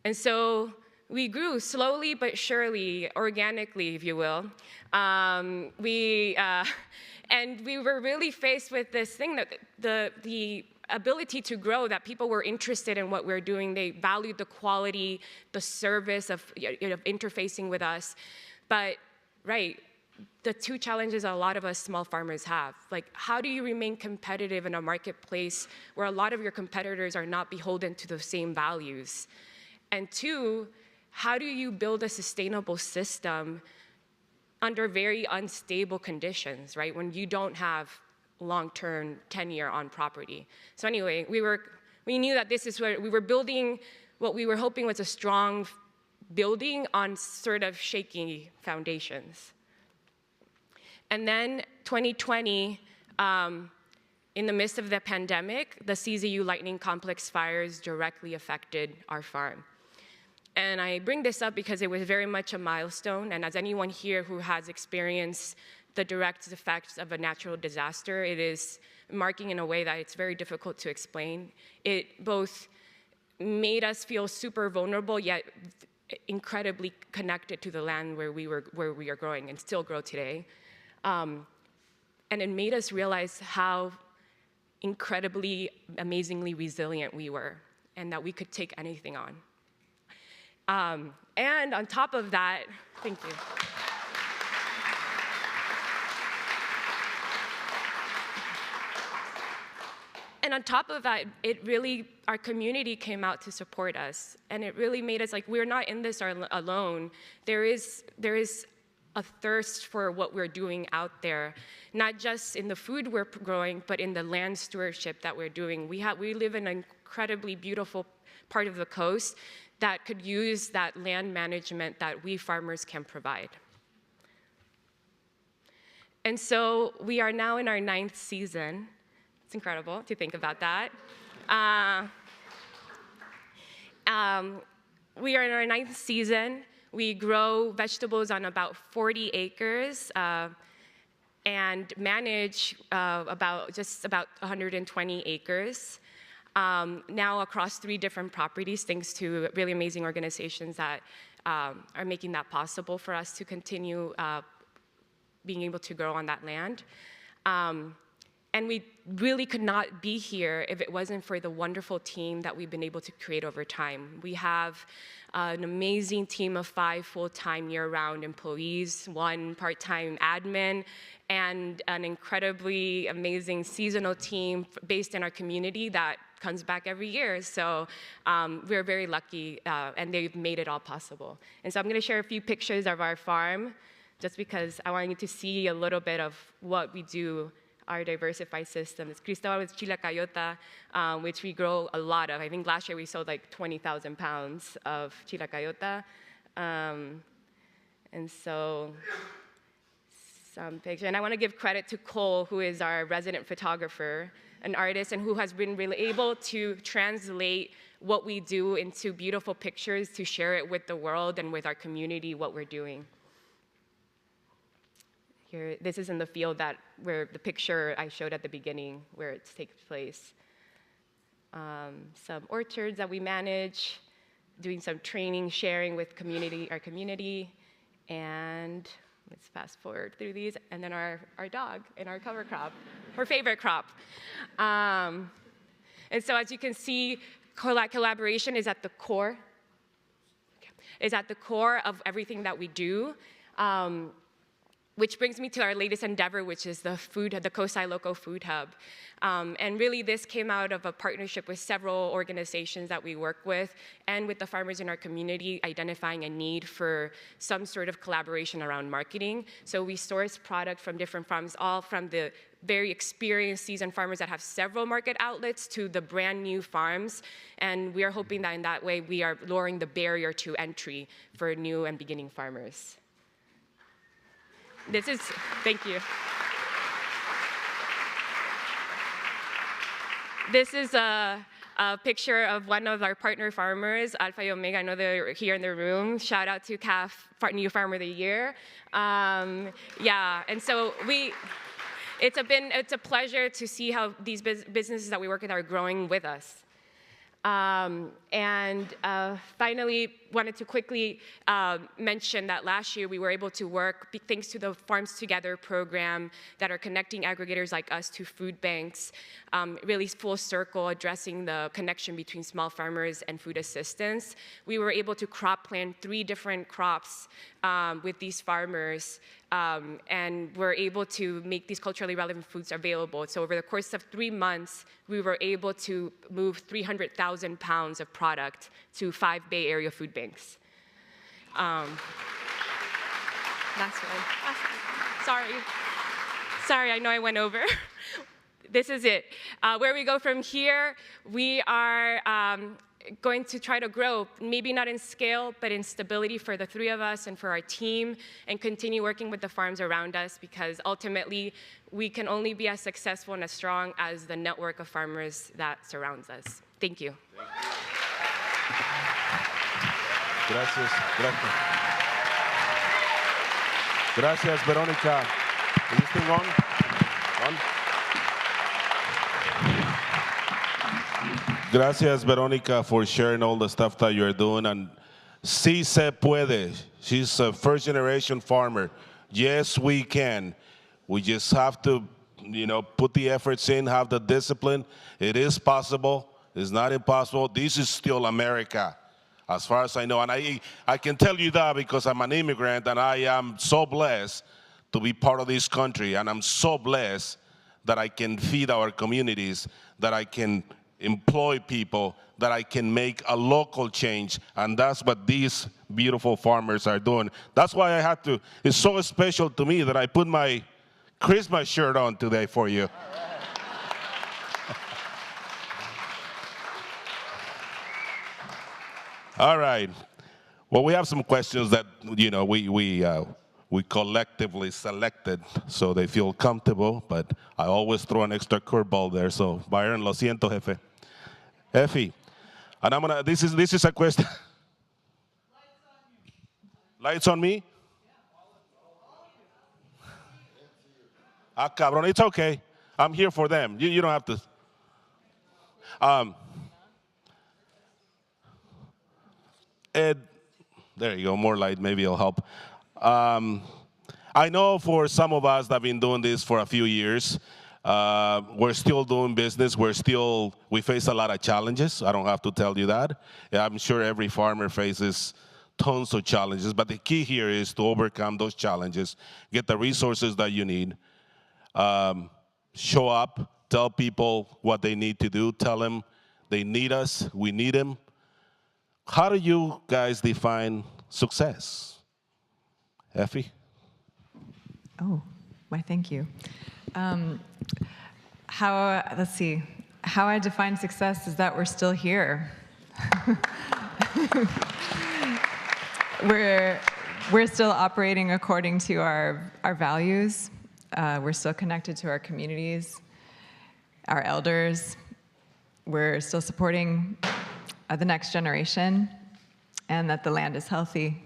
And so we grew slowly but surely, organically, if you will. And we were really faced with this thing that the ability to grow, that people were interested in what we're doing. They valued the quality, the service of interfacing with us. But, right, the two challenges a lot of us small farmers have, like, how do you remain competitive in a marketplace where a lot of your competitors are not beholden to the same values? And two, how do you build a sustainable system under very unstable conditions, right? When you don't have long-term tenure on property. So anyway, we knew that this is where we were building what we were hoping was a strong building on sort of shaky foundations. And then 2020, in the midst of the pandemic, the CZU Lightning Complex fires directly affected our farm. And I bring this up because it was very much a milestone, and as anyone here who has experienced the direct effects of a natural disaster, it is marking in a way that it's very difficult to explain. It both made us feel super vulnerable, yet incredibly connected to the land where we are growing and still grow today. And it made us realize how incredibly, amazingly resilient we were, and that we could take anything on. And on top of that, thank you. And on top of that, our community came out to support us. And it really made us like, we're not in this alone. There is a thirst for what we're doing out there, not just in the food we're growing, but in the land stewardship that we're doing. We live in an incredibly beautiful part of the coast that could use that land management that we farmers can provide. And so we are now in our 9th season. It's incredible to think about that. We are in our 9th season. We grow vegetables on about 40 acres and manage just about 120 acres. Now across 3 different properties, thanks to really amazing organizations that are making that possible for us to continue being able to grow on that land. And we really could not be here if it wasn't for the wonderful team that we've been able to create over time. We have an amazing team of 5 full-time year-round employees, 1 part-time admin, and an incredibly amazing seasonal team based in our community that comes back every year. So we're very lucky, and they've made it all possible. And so I'm going to share a few pictures of our farm, just because I want you to see a little bit of what we do. Our diversified system. It's Cristobal with chilacayota, which we grow a lot of. I think last year we sold like 20,000 pounds of chilacayota. And so, some picture. And I want to give credit to Cole, who is our resident photographer, an artist, and who has been really able to translate what we do into beautiful pictures to share it with the world and with our community, what we're doing. Here, this is in the field where the picture I showed at the beginning, where it takes place. Some orchards that we manage, doing some training, sharing with our community, and let's fast forward through these, and then our dog and our cover crop, her favorite crop. And so as you can see, collaboration is at the core. Is at the core of everything that we do. Which brings me to our latest endeavor, which is the Coastside Local Food Hub. And really, this came out of a partnership with several organizations that we work with, and with the farmers in our community, identifying a need for some sort of collaboration around marketing. So we source product from different farms, all from the very experienced seasoned farmers that have several market outlets to the brand new farms. And we are hoping that in that way, we are lowering the barrier to entry for new and beginning farmers. Thank you. This is a a picture of one of our partner farmers, Alpha and Omega. I know they're here in the room. Shout out to CAF New Farmer of the Year. Yeah, and so it's a pleasure to see how these businesses that we work with are growing with us. Finally, wanted to quickly mention that last year we were able to work, thanks to the Farms Together program that are connecting aggregators like us to food banks, really full circle addressing the connection between small farmers and food assistance. We were able to crop plant 3 different crops with these farmers, and we're able to make these culturally relevant foods available. So over the course of 3 months, we were able to move 300,000 pounds of product to 5 Bay Area food banks. Last one. Sorry, I know I went over. This is it. Where we go from here, we are going to try to grow, maybe not in scale, but in stability for the 3 of us and for our team, and continue working with the farms around us, because ultimately we can only be as successful and as strong as the network of farmers that surrounds us. Thank you. Gracias. Gracias, Verónica. Is this thing on? Gracias, Verónica, for sharing all the stuff that you're doing. And sí se puede. She's a first-generation farmer. Yes, we can. We just have to, put the efforts in, have the discipline. It is possible. It's not impossible. This is still America, as far as I know. And I can tell you that because I'm an immigrant, and I am so blessed to be part of this country. And I'm so blessed that I can feed our communities, that I can employ people, that I can make a local change. And that's what these beautiful farmers are doing. That's why I had to, it's so special to me that I put my Christmas shirt on today for you. All right. Well, we have some questions that, we collectively selected so they feel comfortable, but I always throw an extra curveball there. So, Byron, lo siento, jefe. Effie, and this is a question. Lights on me? Ah, cabrón, it's okay. I'm here for them. You don't have to. Ed, there you go, more light, maybe it'll help. I know for some of us that have been doing this for a few years, we're still doing business. We face a lot of challenges. I don't have to tell you that. I'm sure every farmer faces tons of challenges, but the key here is to overcome those challenges, get the resources that you need, show up, tell people what they need to do, tell them they need us, we need them. How do you guys define success? Effie? Oh, why, thank you. Let's see. How I define success is that we're still here. We're still operating according to our values. We're still connected to our communities, our elders. We're still supporting the next generation, and that the land is healthy.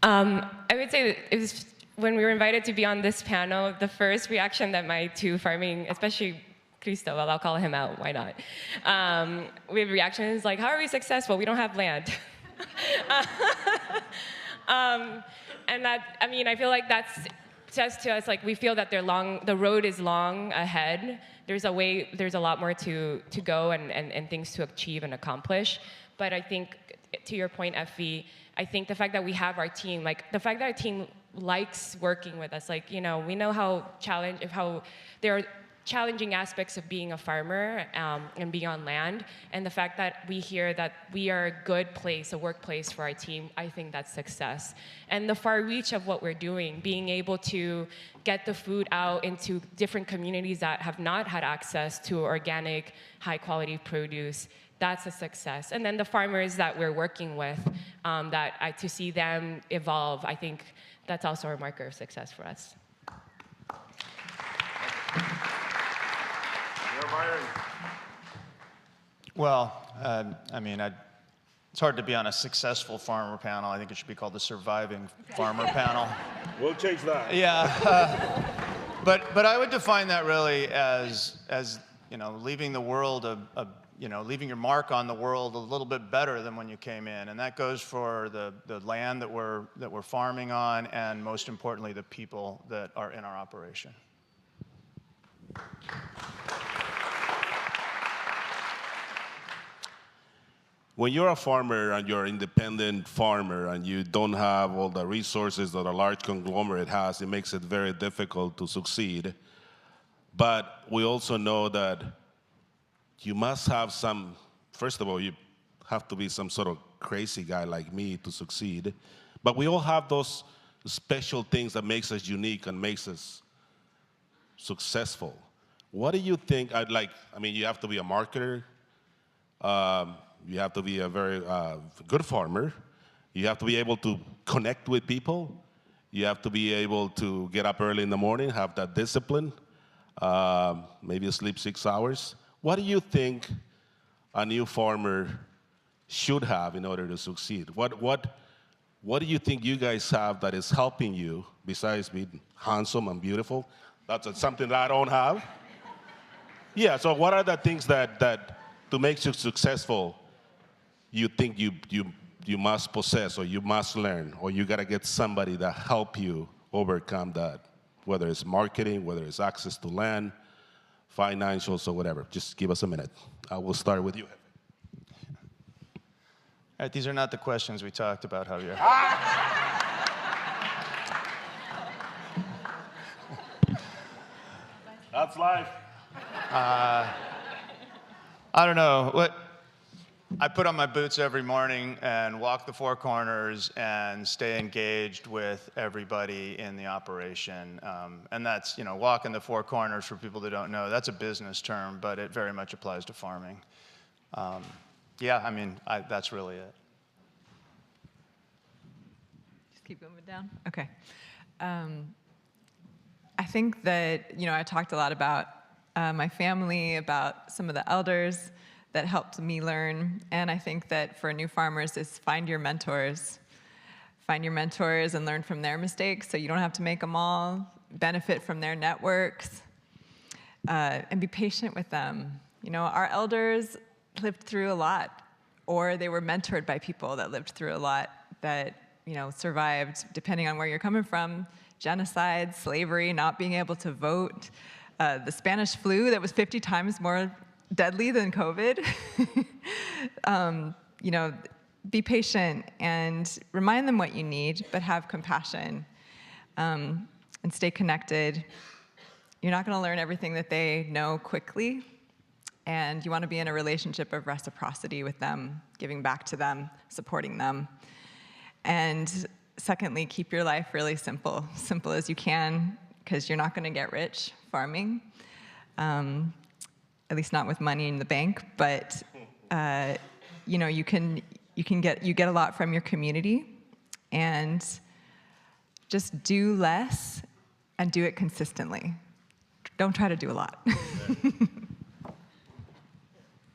I would say it was when we were invited to be on this panel, the first reaction that my 2 farming, especially Cristobal, I'll call him out, why not? We have reactions like, how are we successful? We don't have land. And that, I feel like that says to us, like, we feel that the road is long ahead. There's a lot more to go and things to achieve and accomplish. But I think, to your point, Effie, I think the fact that we have our team, the fact that our team likes working with us, we know how there are challenging aspects of being a farmer and being on land, and the fact that we hear that we are a good place, a workplace for our team, I think that's success. And the far reach of what we're doing, being able to get the food out into different communities that have not had access to organic, high-quality produce, that's a success. And then the farmers that we're working with, to see them evolve, I think that's also a marker of success for us. Byron. Well, I mean, it's hard to be on a successful farmer panel. I think it should be called the surviving farmer panel. We'll change that. Yeah, but I would define that really as leaving the world leaving your mark on the world a little bit better than when you came in, and that goes for the land that we're farming on, and most importantly, the people that are in our operation. When you're a farmer and you're an independent farmer and you don't have all the resources that a large conglomerate has, it makes it very difficult to succeed. But we also know that you must have first of all, you have to be some sort of crazy guy like me to succeed. But we all have those special things that makes us unique and makes us successful. What do you think, you have to be a marketer. You have to be a very good farmer. You have to be able to connect with people. You have to be able to get up early in the morning, have that discipline, maybe sleep 6 hours. What do you think a new farmer should have in order to succeed? What do you think you guys have that is helping you, besides being handsome and beautiful? That's something that I don't have. Yeah, so what are the things that to make you successful you think you must possess, or you must learn, or you gotta get somebody that help you overcome that, whether it's marketing, whether it's access to land, financials, or whatever? Just give us a minute. I will start with you. All right, these are not the questions we talked about, Javier. That's life. I don't know. I put on my boots every morning and walk the four corners and stay engaged with everybody in the operation. And that's, walking the four corners, for people that don't know, that's a business term, but it very much applies to farming. That's really it. Just keep going down? Okay. I think that, I talked a lot about my family, about some of the elders that helped me learn. And I think that for new farmers is find your mentors. Find your mentors and learn from their mistakes so you don't have to make them all. Benefit from their networks. And be patient with them. Our elders lived through a lot, or they were mentored by people that lived through a lot that, survived, depending on where you're coming from. Genocide, slavery, not being able to vote, the Spanish flu that was 50 times more deadly than COVID. Be patient and remind them what you need, but have compassion and stay connected. You're not going to learn everything that they know quickly, and you want to be in a relationship of reciprocity with them, giving back to them, supporting them. And secondly, keep your life really simple as you can, because you're not going to get rich farming. At least not with money in the bank, but you get a lot from your community, and just do less and do it consistently. Don't try to do a lot.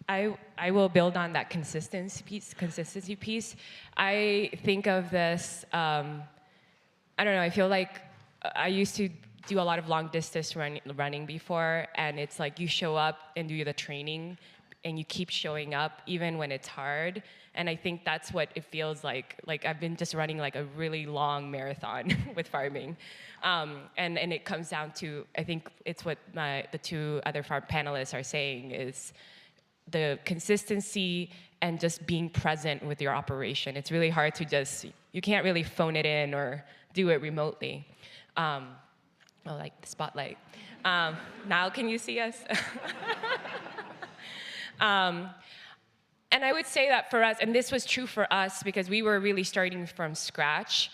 I will build on that consistency piece. I think of this, I don't know, I feel like I used to do a lot of long distance running before, and it's like you show up and do the training and you keep showing up even when it's hard. And I think that's what it feels like. Like I've been just running like a really long marathon with farming. And it comes down to, I think it's what the two other farm panelists are saying, is the consistency and just being present with your operation. It's really hard to you can't really phone it in or do it remotely. Like the spotlight. Now can you see us? And I would say that for us, and this was true for us because we were really starting from scratch,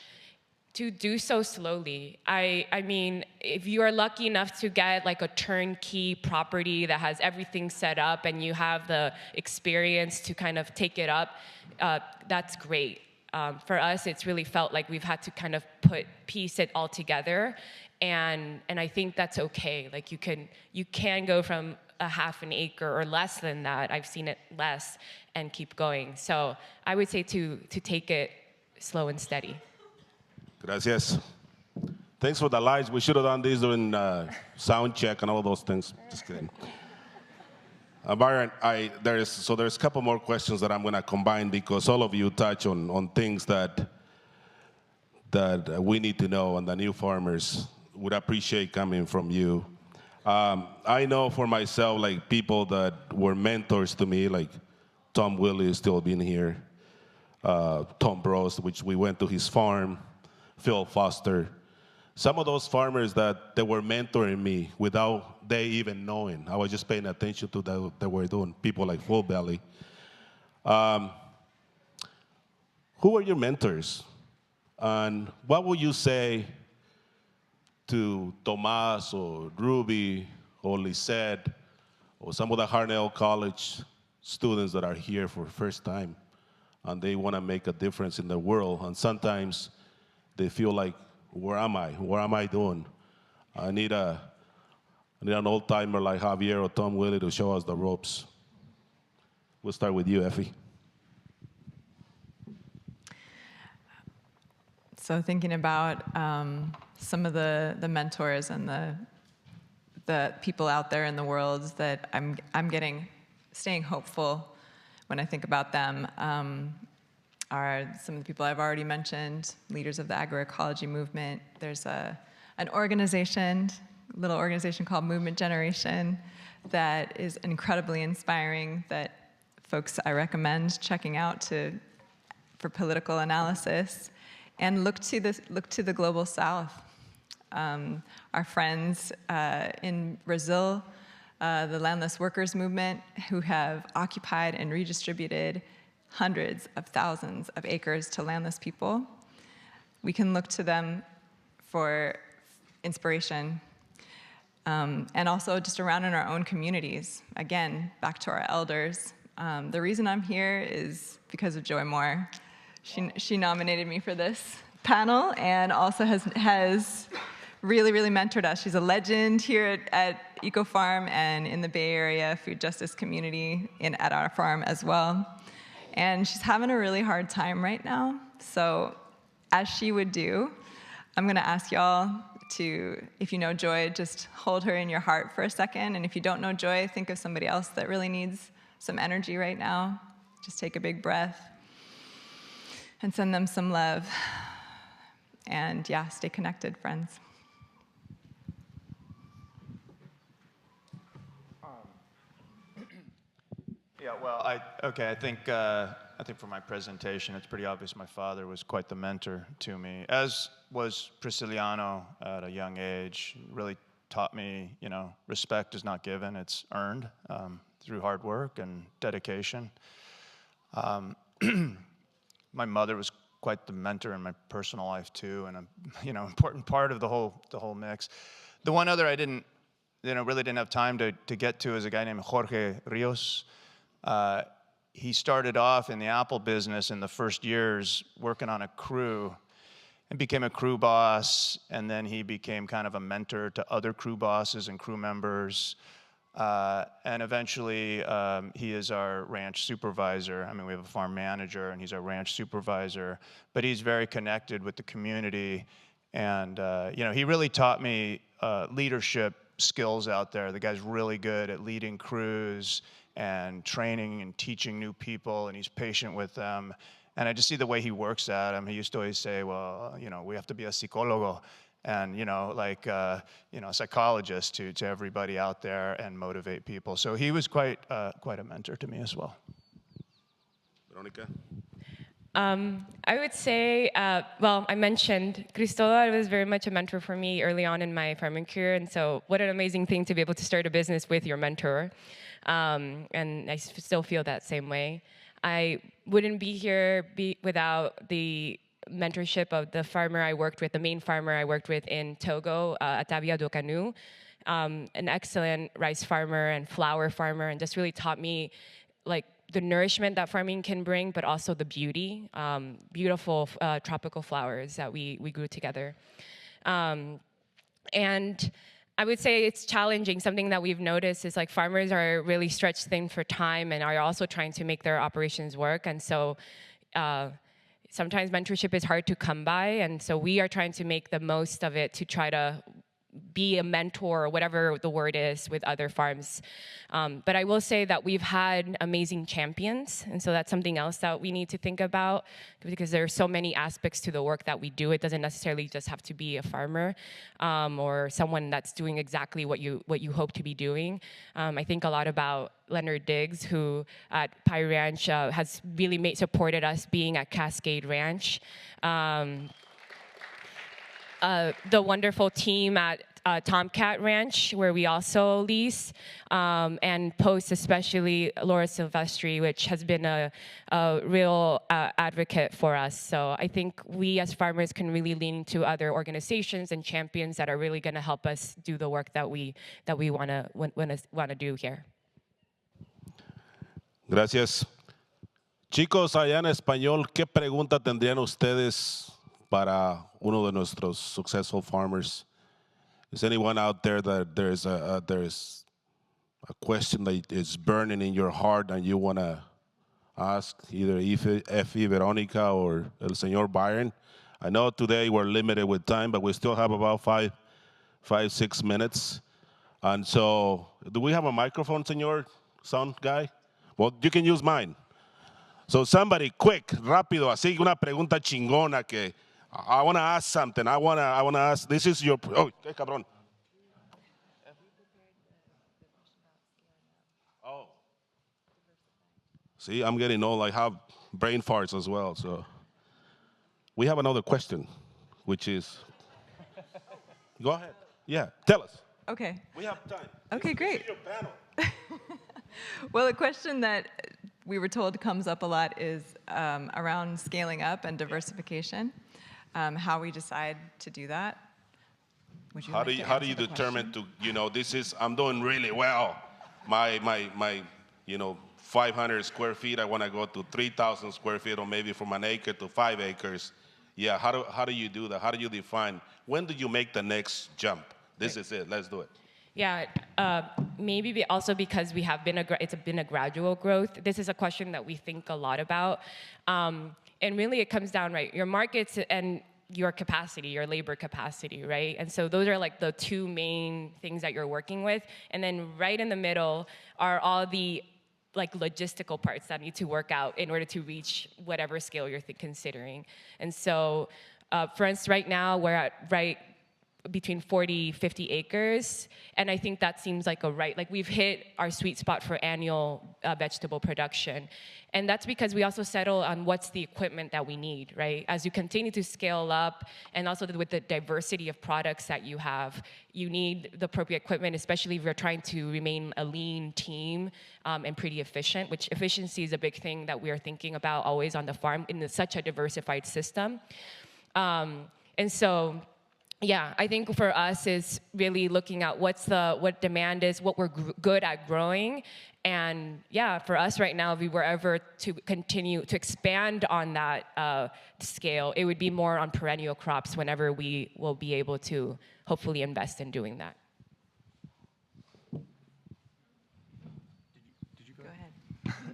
to do so slowly. I mean, if you are lucky enough to get like a turnkey property that has everything set up and you have the experience to kind of take it up, that's great. For us, it's really felt like we've had to kind of piece it all together And I think that's okay. Like you can go from a half an acre or less than that, I've seen it less, and keep going. So I would say to take it slow and steady. Gracias. Thanks for the lights. We should have done this during sound check and all those things. Just kidding. Byron, there's a couple more questions that I'm going to combine because all of you touch on things that we need to know, and the new farmers would appreciate coming from you. I know for myself, like people that were mentors to me, like Tom Willis still being here, Tom Bros, which we went to his farm, Phil Foster. Some of those farmers that they were mentoring me without they even knowing. I was just paying attention to what they were doing. People like Full Belly. Who are your mentors? And what would you say to Tomas or Ruby or Lisette or some of the Harnell College students that are here for the first time and they want to make a difference in the world, and sometimes they feel like, where am I? What am I doing? I need an old-timer like Javier or Tom Willie to show us the ropes. We'll start with you, Effie. So thinking about some of the mentors and the people out there in the world that I'm staying hopeful when I think about them are some of the people I've already mentioned, leaders of the agroecology movement. There's a little organization called Movement Generation that is incredibly inspiring, that folks I recommend checking out for political analysis. And look to the global south. Our friends in Brazil, the landless workers movement, who have occupied and redistributed hundreds of thousands of acres to landless people. We can look to them for inspiration. And also just around in our own communities. Again, back to our elders. The reason I'm here is because of Joy Moore. She nominated me for this panel and also has really, really mentored us. She's a legend here at EcoFarm and in the Bay Area food justice community at our farm as well. And she's having a really hard time right now. So as she would do, I'm gonna ask y'all to, if you know Joy, just hold her in your heart for a second. And if you don't know Joy, think of somebody else that really needs some energy right now. Just take a big breath and send them some love. And yeah, stay connected, friends. Yeah, well, I think for my presentation, it's pretty obvious my father was quite the mentor to me, as was Prisciliano at a young age. Really taught me, respect is not given, it's earned through hard work and dedication. My mother was quite the mentor in my personal life too, and a important part of the whole mix. The one other I really didn't have time to get to is a guy named Jorge Rios. He started off in the apple business in the first years working on a crew and became a crew boss, and then he became kind of a mentor to other crew bosses and crew members. And eventually, he is our ranch supervisor. I mean, we have a farm manager, and he's our ranch supervisor. But he's very connected with the community. And, he really taught me leadership skills out there. The guy's really good at leading crews and training and teaching new people, and he's patient with them. And I just see the way he works at them. He used to always say, well, we have to be a psicólogo. And, a psychologist to everybody out there and motivate people. So he was quite a mentor to me as well. Veronica? I would say, I mentioned Cristóbal was very much a mentor for me early on in my farming career. And so what an amazing thing to be able to start a business with your mentor. And I still feel that same way. I wouldn't be here without the mentorship of the farmer I worked with, the main farmer I worked with in Togo, Atavia Dokanu, an excellent rice farmer and flower farmer, and just really taught me like the nourishment that farming can bring, but also the beauty, beautiful tropical flowers that we grew together. And I would say it's challenging. Something that we've noticed is like farmers are really stretched thin for time and are also trying to make their operations work. And so sometimes mentorship is hard to come by. And so we are trying to make the most of it to try to be a mentor, or whatever the word is, with other farms. But I will say that we've had amazing champions, and so that's something else that we need to think about, because there are so many aspects to the work that we do. It doesn't necessarily just have to be a farmer or someone that's doing exactly what you hope to be doing. I think a lot about Leonard Diggs, who at Pie Ranch has really supported us being at Cascade Ranch. The wonderful team at Tomcat Ranch, where we also lease, and Post, especially Laura Silvestri, which has been a real advocate for us. So I think we as farmers can really lean into other organizations and champions that are really going to help us do the work that we want to do here. Gracias. Chicos, allá en español, ¿qué pregunta tendrían ustedes para uno de nuestros successful farmers? Is anyone out there that there's a question that is burning in your heart and you want to ask either Effie, Veronica, or el señor Byron? I know today we're limited with time, but we still have about 6 minutes. And so, do we have a microphone, señor sound guy? Well, you can use mine. So somebody, quick, rápido, así una pregunta chingona que I want to ask something. I want to ask. This is your. Oh, qué cabrón. Oh. See, I'm getting old. I have brain farts as well. So we have another question, which is. Go ahead. Yeah, tell us. Okay. We have time. Okay, great. This is your panel. Well, a question that we were told comes up a lot is around scaling up and diversification. How we decide to do that. How do you determine to, I'm doing really well. My 500 square feet, I want to go to 3,000 square feet, or maybe from an acre to 5 acres. Yeah, how do you do that? How do you define? When do you make the next jump? This is it, let's do it. Yeah, maybe also because it's been a gradual growth. This is a question that we think a lot about. And really it comes down, right, your markets and your capacity, your labor capacity, right? And so those are like the two main things that you're working with. And then right in the middle are all the like logistical parts that need to work out in order to reach whatever scale you're considering. And so, for instance, right now we're at between 40, 50 acres. And I think that seems like we've hit our sweet spot for annual vegetable production. And that's because we also settle on what's the equipment that we need, right? As you continue to scale up, and also with the diversity of products that you have, you need the appropriate equipment, especially if you're trying to remain a lean team and pretty efficient, which efficiency is a big thing that we are thinking about always on the farm in such a diversified system. And so, yeah, I think for us is really looking at what demand is, what we're good at growing. And yeah, for us right now, if we were ever to continue to expand on that scale, it would be more on perennial crops whenever we will be able to hopefully invest in doing that. Did you go ahead?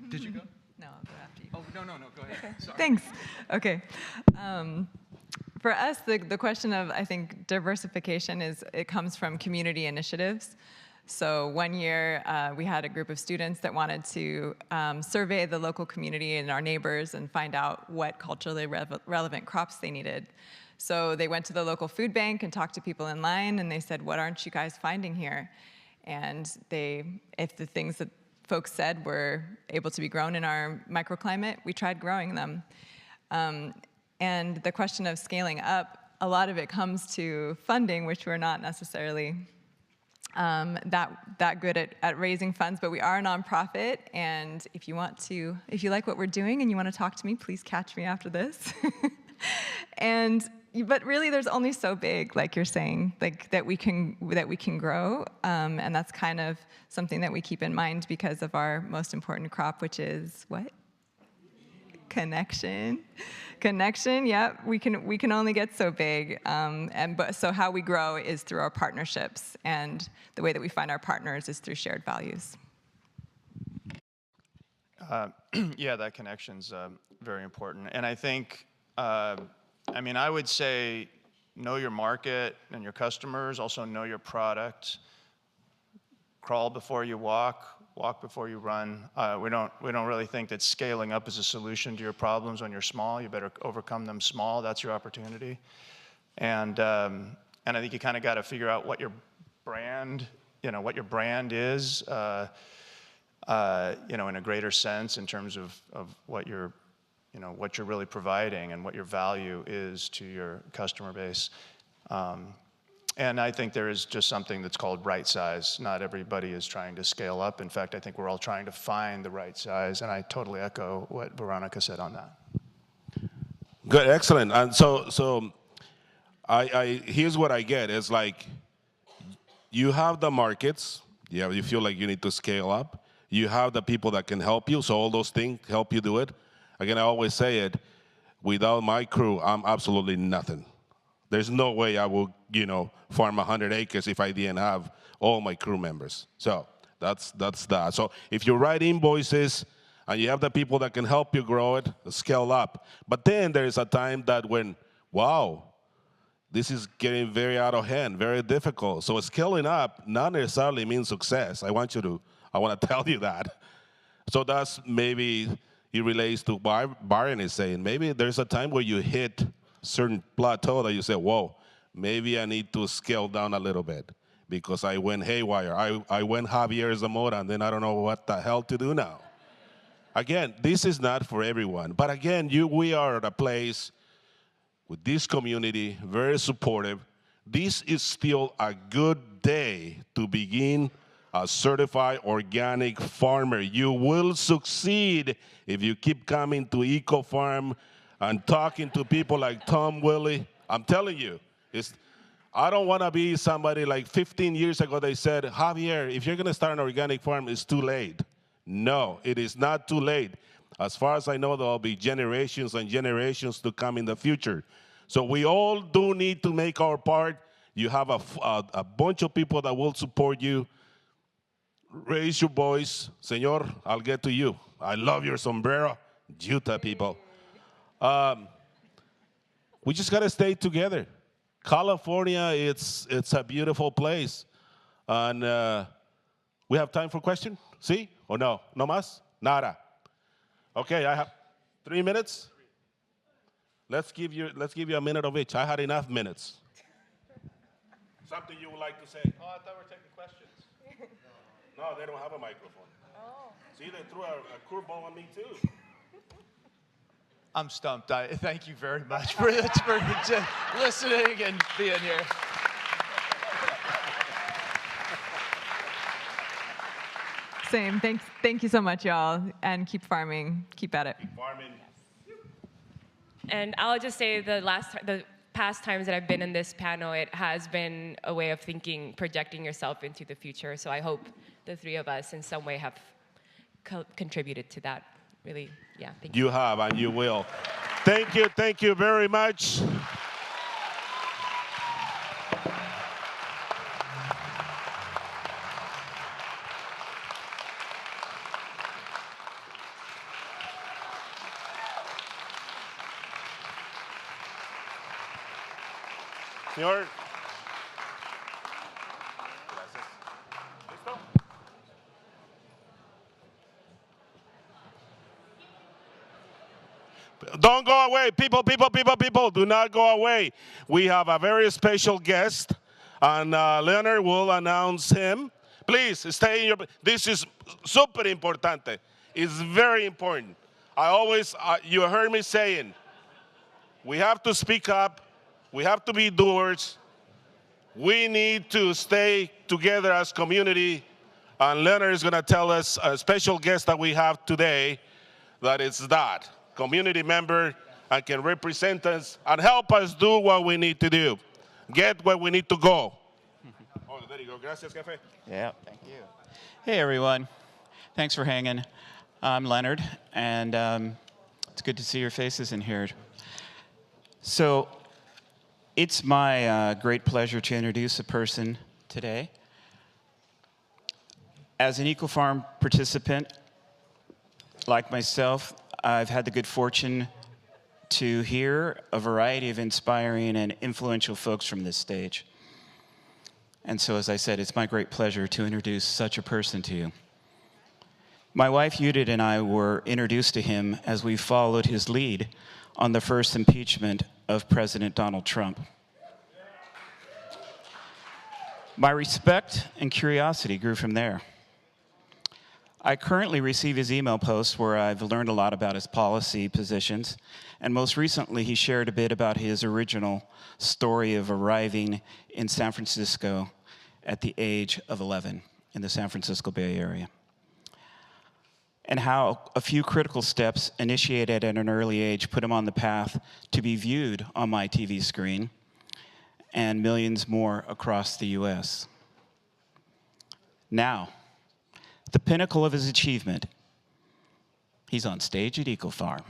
Did you go? No, I'll go after you. Oh, no, go ahead. Okay. Sorry. Thanks. Okay. For us, the question of, I think, diversification it comes from community initiatives. So one year, we had a group of students that wanted to survey the local community and our neighbors and find out what culturally relevant crops they needed. So they went to the local food bank and talked to people in line, and they said, what aren't you guys finding here? And if the things that folks said were able to be grown in our microclimate, we tried growing them. And the question of scaling up, a lot of it comes to funding, which we're not necessarily that good at raising funds, but we are a nonprofit, and if you like what we're doing and you want to talk to me, please catch me after this. But really, there's only so big, like you're saying, like that we can grow, and that's kind of something that we keep in mind because of our most important crop, which is what? Connection, yeah, we can only get so big. So how we grow is through our partnerships, and the way that we find our partners is through shared values. Yeah, that connection's very important. And I think, I would say know your market and your customers, also know your product. Crawl before you walk, walk before you run. We don't really think that scaling up is a solution to your problems when you're small. You better overcome them small. That's your opportunity. And I think you kind of got to figure out what your brand, is, in a greater sense in terms of what you're really providing and what your value is to your customer base. And I think there is just something that's called right size. Not everybody is trying to scale up. In fact, I think we're all trying to find the right size, and I totally echo what Veronica said on that. Good, excellent. And so here's what I get. It's like you have the markets. Yeah, you feel like you need to scale up. You have the people that can help you, so all those things help you do it. Again, I always say it, without my crew, I'm absolutely nothing. There's no way I will, farm 100 acres if I didn't have all my crew members. So that's that. So if you write invoices and you have the people that can help you grow it, scale up. But then there is a time that when, wow, this is getting very out of hand, very difficult. So scaling up not necessarily means success. I want to tell you that. So that's maybe it relates to Byron is saying. Maybe there's a time where you hit certain plateau that you say, whoa, maybe I need to scale down a little bit because I went haywire. I went Javier Zamora, and then I don't know what the hell to do now. Again, this is not for everyone. But again, we are at a place with this community, very supportive. This is still a good day to begin a certified organic farmer. You will succeed if you keep coming to EcoFarm and talking to people like Tom Willie. I'm telling you, I don't want to be somebody like 15 years ago they said, Javier, if you're going to start an organic farm, it's too late. No, it is not too late. As far as I know, there will be generations and generations to come in the future. So we all do need to make our part. You have a bunch of people that will support you. Raise your voice. Señor, I'll get to you. I love your sombrero. Utah people. We just got to stay together. California, it's a beautiful place. And we have time for questions? See? Or no? No más? Nada. Okay, I have 3 minutes. Let's give you a minute of each. I had enough minutes. Something you would like to say? Oh, I thought we were taking questions. No, they don't have a microphone. Oh. See, they threw a curveball on me too. I'm stumped. Thank you very much for listening and being here. Same. Thank you so much, y'all, and keep farming. Keep at it. Keep farming. And I'll just say the past times that I've been in this panel, it has been a way of thinking, projecting yourself into the future. So I hope the three of us in some way have contributed to that. Really, yeah, thank you. You have, and you will. Thank you very much. Señor. Gracias. ¿Listo? Don't go away. People. Do not go away. We have a very special guest, and Leonard will announce him. Please stay in your... This is super importante. It's very important. I always... you heard me saying, we have to speak up. We have to be doers. We need to stay together as community. And Leonard is going to tell us, a special guest that we have today, that it's that community member and can represent us and help us do what we need to do, get where we need to go. Oh, there you go. Gracias, Jefe. Yeah, thank you. Hey, everyone. Thanks for hanging. I'm Leonard, and It's good to see your faces in here. So it's my great pleasure to introduce a person today. As an EcoFarm participant, like myself, I've had the good fortune to hear a variety of inspiring and influential folks from this stage. And so, as I said, it's my great pleasure to introduce such a person to you. My wife, Judith, and I were introduced to him as we followed his lead on the first impeachment of President Donald Trump. My respect and curiosity grew from there. I currently receive his email posts where I've learned a lot about his policy positions, and most recently he shared a bit about his original story of arriving in San Francisco at the age of 11 in the San Francisco Bay Area, and how a few critical steps initiated at an early age put him on the path to be viewed on my TV screen and millions more across the US. Now, the pinnacle of his achievement, he's on stage at EcoFarm.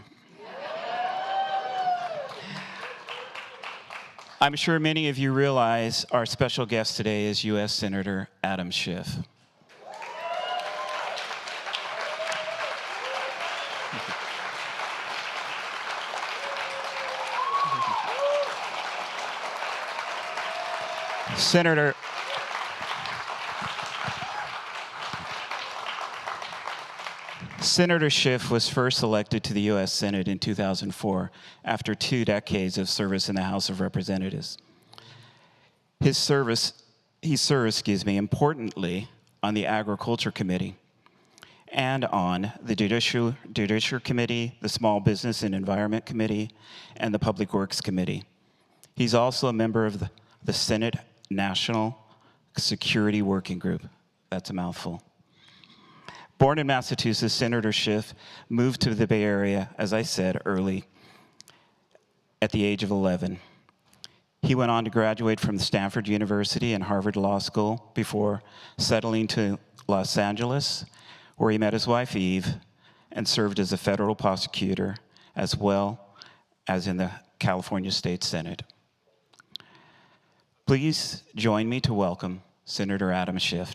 I'm sure many of you realize our special guest today is U.S. Senator Adam Schiff. Senator Schiff was first elected to the U.S. Senate in 2004 after 2 decades of service in the House of Representatives. He serves, importantly, on the Agriculture Committee and on the Judiciary Committee, the Small Business and Environment Committee, and the Public Works Committee. He's also a member of the Senate National Security Working Group. That's a mouthful. Born in Massachusetts, Senator Schiff moved to the Bay Area, as I said, early, at the age of 11. He went on to graduate from Stanford University and Harvard Law School before settling to Los Angeles, where he met his wife, Eve, and served as a federal prosecutor, as well as in the California State Senate. Please join me to welcome Senator Adam Schiff.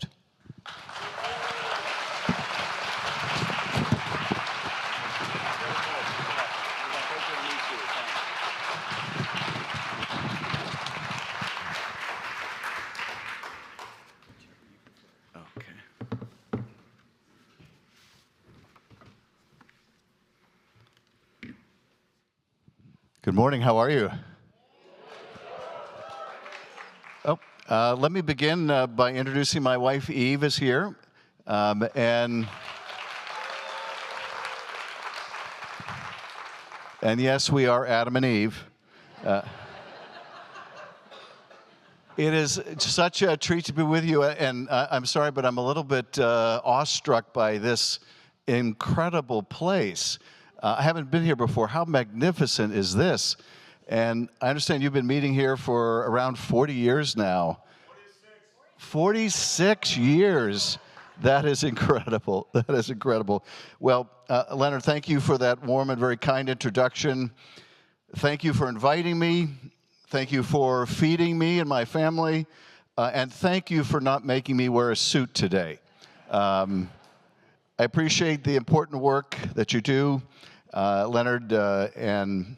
Good morning, how are you? Let me begin by introducing my wife, Eve, is here. And yes, we are Adam and Eve. It is such a treat to be with you, and I'm sorry, but I'm a little bit awestruck by this incredible place. I haven't been here before. How magnificent is this? And I understand you've been meeting here for around 40 years now. 46 years. That is incredible. That is incredible. Well, Leonard, thank you for that warm and very kind introduction. Thank you for inviting me. Thank you for feeding me and my family. And thank you for not making me wear a suit today. I appreciate the important work that you do, Leonard, and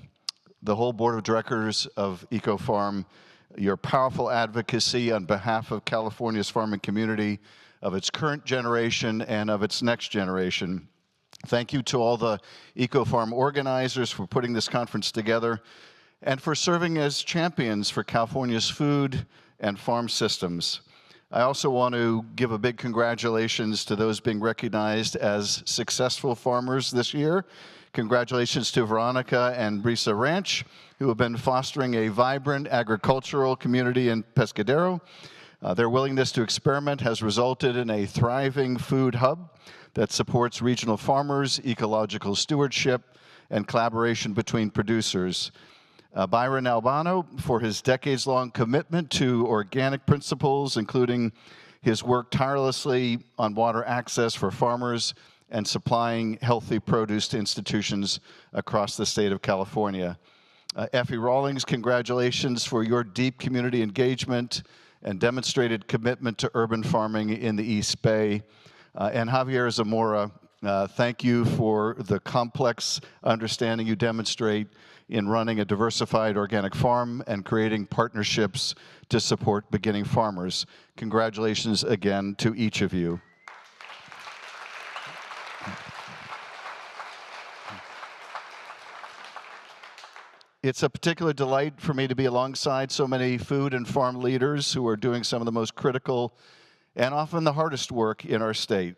the whole board of directors of EcoFarm, your powerful advocacy on behalf of California's farming community, of its current generation and of its next generation. Thank you to all the EcoFarm organizers for putting this conference together and for serving as champions for California's food and farm systems. I also want to give a big congratulations to those being recognized as successful farmers this year. Congratulations to Veronica and Brisa Ranch, who have been fostering a vibrant agricultural community in Pescadero. Their willingness to experiment has resulted in a thriving food hub that supports regional farmers, ecological stewardship, and collaboration between producers. Byron Albano, for his decades-long commitment to organic principles, including his work tirelessly on water access for farmers and supplying healthy produce to institutions across the state of California. Effie Rawlings, congratulations for your deep community engagement and demonstrated commitment to urban farming in the East Bay. And Javier Zamora, thank you for the complex understanding you demonstrate in running a diversified organic farm and creating partnerships to support beginning farmers. Congratulations again to each of you. It's a particular delight for me to be alongside so many food and farm leaders who are doing some of the most critical and often the hardest work in our state.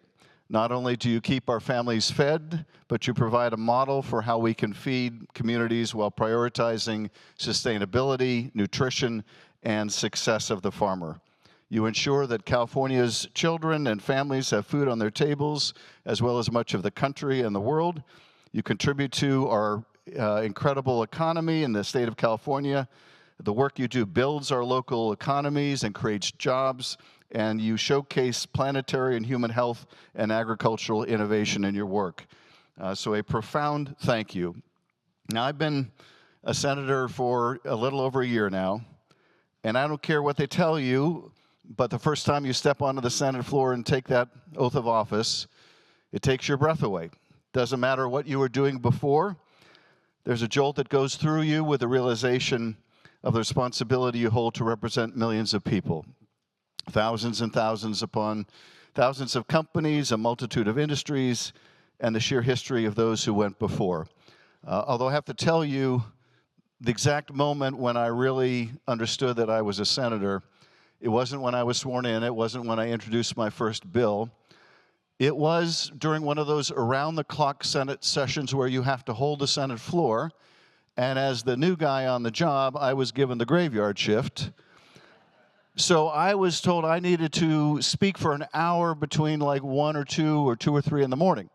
Not only do you keep our families fed, but you provide a model for how we can feed communities while prioritizing sustainability, nutrition, and success of the farmer. You ensure that California's children and families have food on their tables, as well as much of the country and the world. You contribute to our incredible economy in the state of California. The work you do builds our local economies and creates jobs, and you showcase planetary and human health and agricultural innovation in your work. So a profound thank you. Now, I've been a senator for a little over a year now, and I don't care what they tell you, but the first time you step onto the Senate floor and take that oath of office, it takes your breath away. Doesn't matter what you were doing before. There's a jolt that goes through you with the realization of the responsibility you hold to represent millions of people. Thousands and thousands upon thousands of companies, a multitude of industries, and the sheer history of those who went before. Although I have to tell you, the exact moment when I really understood that I was a senator, it wasn't when I was sworn in, it wasn't when I introduced my first bill. It was during one of those around-the-clock Senate sessions where you have to hold the Senate floor, and as the new guy on the job, I was given the graveyard shift. So I was told I needed to speak for an hour between like 1 or 2 or 2 or 3 in the morning.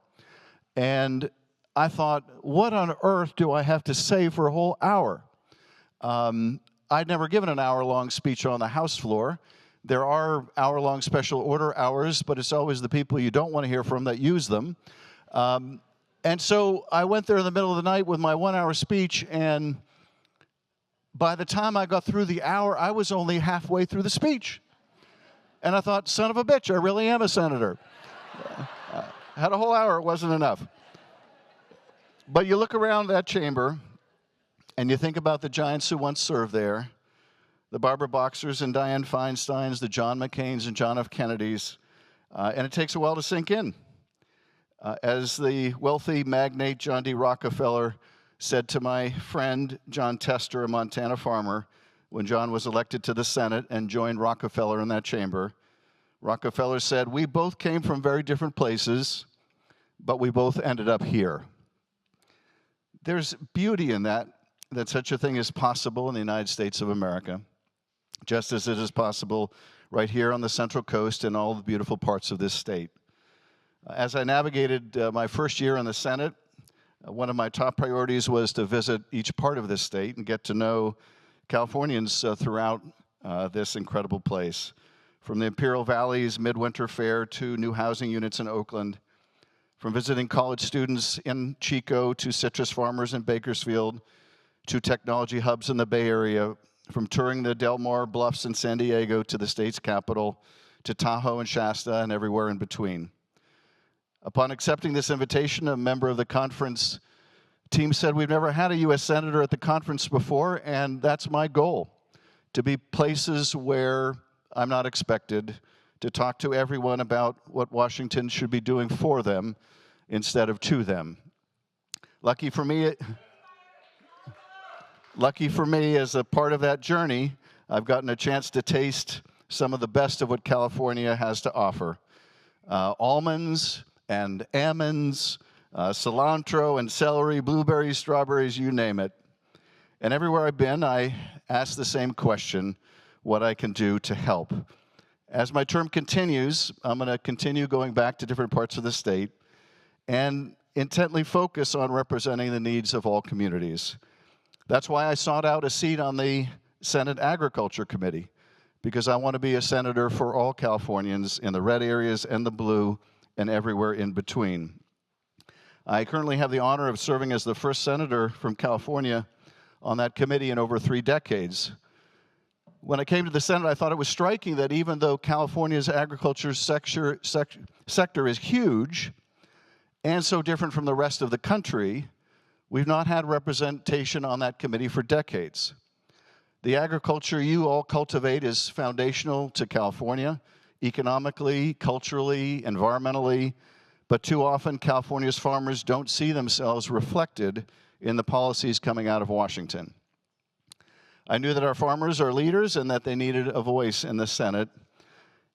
And I thought, what on earth do I have to say for a whole hour? I'd never given an hour-long speech on the House floor. There are hour-long special order hours, but it's always the people you don't want to hear from that use them. And so I went there in the middle of the night with my 1-hour speech, and by the time I got through the hour, I was only halfway through the speech. And I thought, son of a bitch, I really am a senator. Had a whole hour, it wasn't enough. But you look around that chamber, and you think about the giants who once served there, the Barbara Boxers and Dianne Feinsteins, the John McCains and John F. Kennedys, and it takes a while to sink in. As the wealthy magnate John D. Rockefeller said to my friend John Tester, a Montana farmer, when John was elected to the Senate and joined Rockefeller in that chamber, Rockefeller said, "We both came from very different places, but we both ended up here." There's beauty in that such a thing is possible in the United States of America, just as it is possible right here on the Central Coast and all the beautiful parts of this state. As I navigated my first year in the Senate, one of my top priorities was to visit each part of this state and get to know Californians throughout this incredible place. From the Imperial Valley's Midwinter Fair to new housing units in Oakland, from visiting college students in Chico to citrus farmers in Bakersfield, to technology hubs in the Bay Area, from touring the Del Mar Bluffs in San Diego to the state's capital, to Tahoe and Shasta and everywhere in between. Upon accepting this invitation, a member of the conference team said, "We've never had a U.S. Senator at the conference before, and that's my goal, to be places where I'm not expected, to talk to everyone about what Washington should be doing for them instead of to them." Lucky for me, as a part of that journey, I've gotten a chance to taste some of the best of what California has to offer. Almonds and almonds, cilantro and celery, blueberries, strawberries, you name it. And everywhere I've been, I ask the same question, what I can do to help. As my term continues, I'm going to continue going back to different parts of the state and intently focus on representing the needs of all communities. That's why I sought out a seat on the Senate Agriculture Committee, because I want to be a senator for all Californians in the red areas and the blue and everywhere in between. I currently have the honor of serving as the first senator from California on that committee in over 3 decades. When I came to the Senate, I thought it was striking that even though California's agriculture sector is huge and so different from the rest of the country, we've not had representation on that committee for decades. The agriculture you all cultivate is foundational to California, economically, culturally, environmentally, but too often California's farmers don't see themselves reflected in the policies coming out of Washington. I knew that our farmers are leaders and that they needed a voice in the Senate.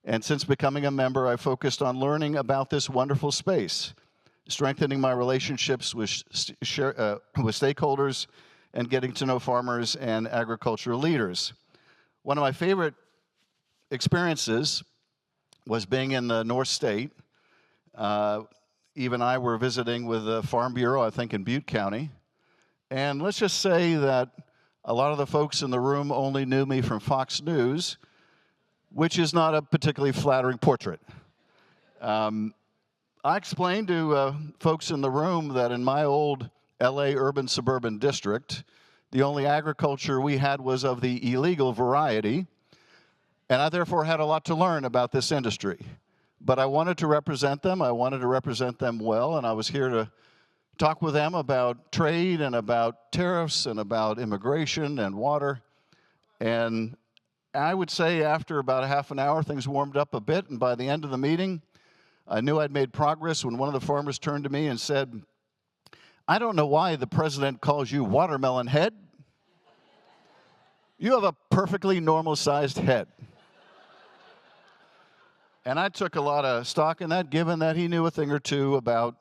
And since becoming a member, I focused on learning about this wonderful space, strengthening my relationships with stakeholders, and getting to know farmers and agricultural leaders. One of my favorite experiences was being in the North State. Eve and I were visiting with the Farm Bureau, I think in Butte County. And let's just say that a lot of the folks in the room only knew me from Fox News, which is not a particularly flattering portrait. I explained to folks in the room that in my old LA urban suburban district, the only agriculture we had was of the illegal variety, and I therefore had a lot to learn about this industry. But I wanted to represent them. I wanted to represent them well, and I was here to talk with them about trade and about tariffs and about immigration and water. And I would say after about a half an hour, things warmed up a bit, and by the end of the meeting, I knew I'd made progress when one of the farmers turned to me and said, "I don't know why the president calls you watermelon head. You have a perfectly normal-sized head." And I took a lot of stock in that, given that he knew a thing or two about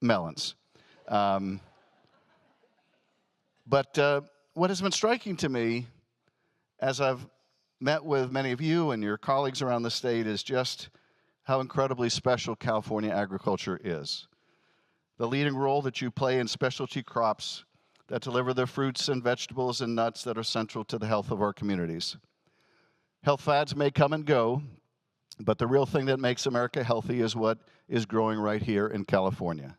melons. But what has been striking to me, as I've met with many of you and your colleagues around the state, is just how incredibly special California agriculture is. The leading role that you play in specialty crops that deliver the fruits and vegetables and nuts that are central to the health of our communities. Health fads may come and go, but the real thing that makes America healthy is what is growing right here in California.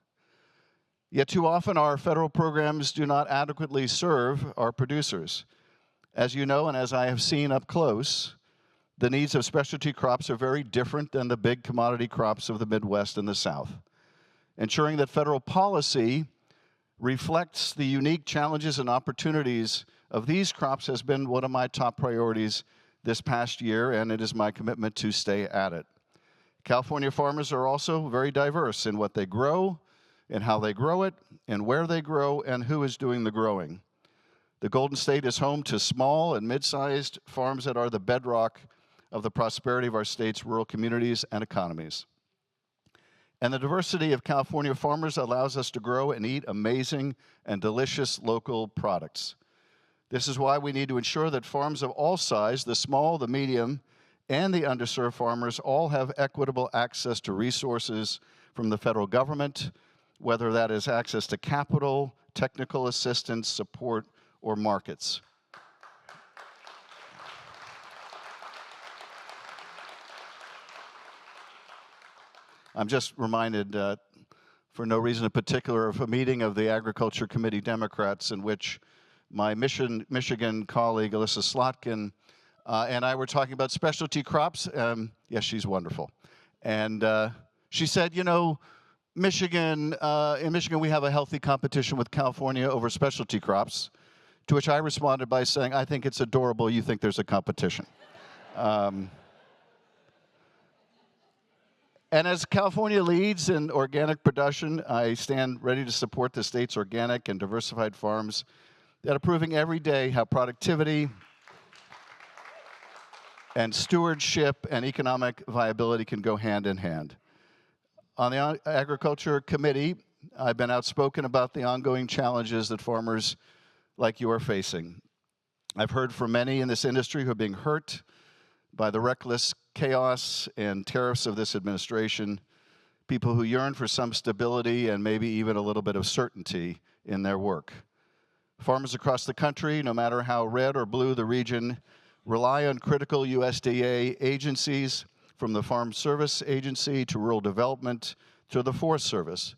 Yet too often our federal programs do not adequately serve our producers. As you know, and as I have seen up close, the needs of specialty crops are very different than the big commodity crops of the Midwest and the South. Ensuring that federal policy reflects the unique challenges and opportunities of these crops has been one of my top priorities this past year, and it is my commitment to stay at it. California farmers are also very diverse in what they grow, and how they grow it, and where they grow, and who is doing the growing. The Golden State is home to small and mid-sized farms that are the bedrock of the prosperity of our state's rural communities and economies. And the diversity of California farmers allows us to grow and eat amazing and delicious local products. This is why we need to ensure that farms of all size, the small, the medium, and the underserved farmers all have equitable access to resources from the federal government, whether that is access to capital, technical assistance, support, or markets. I'm just reminded, for no reason in particular, of a meeting of the Agriculture Committee Democrats in which my Michigan colleague, Alyssa Slotkin, and I were talking about specialty crops. Yes, she's wonderful. And she said, you know, in Michigan, we have a healthy competition with California over specialty crops, to which I responded by saying, I think it's adorable you think there's a competition. And as California leads in organic production, I stand ready to support the state's organic and diversified farms that are proving every day how productivity and stewardship and economic viability can go hand in hand. On the Agriculture Committee, I've been outspoken about the ongoing challenges that farmers like you are facing. I've heard from many in this industry who are being hurt by the reckless chaos and tariffs of this administration, people who yearn for some stability and maybe even a little bit of certainty in their work. Farmers across the country, no matter how red or blue the region, rely on critical USDA agencies, from the Farm Service Agency to Rural Development to the Forest Service.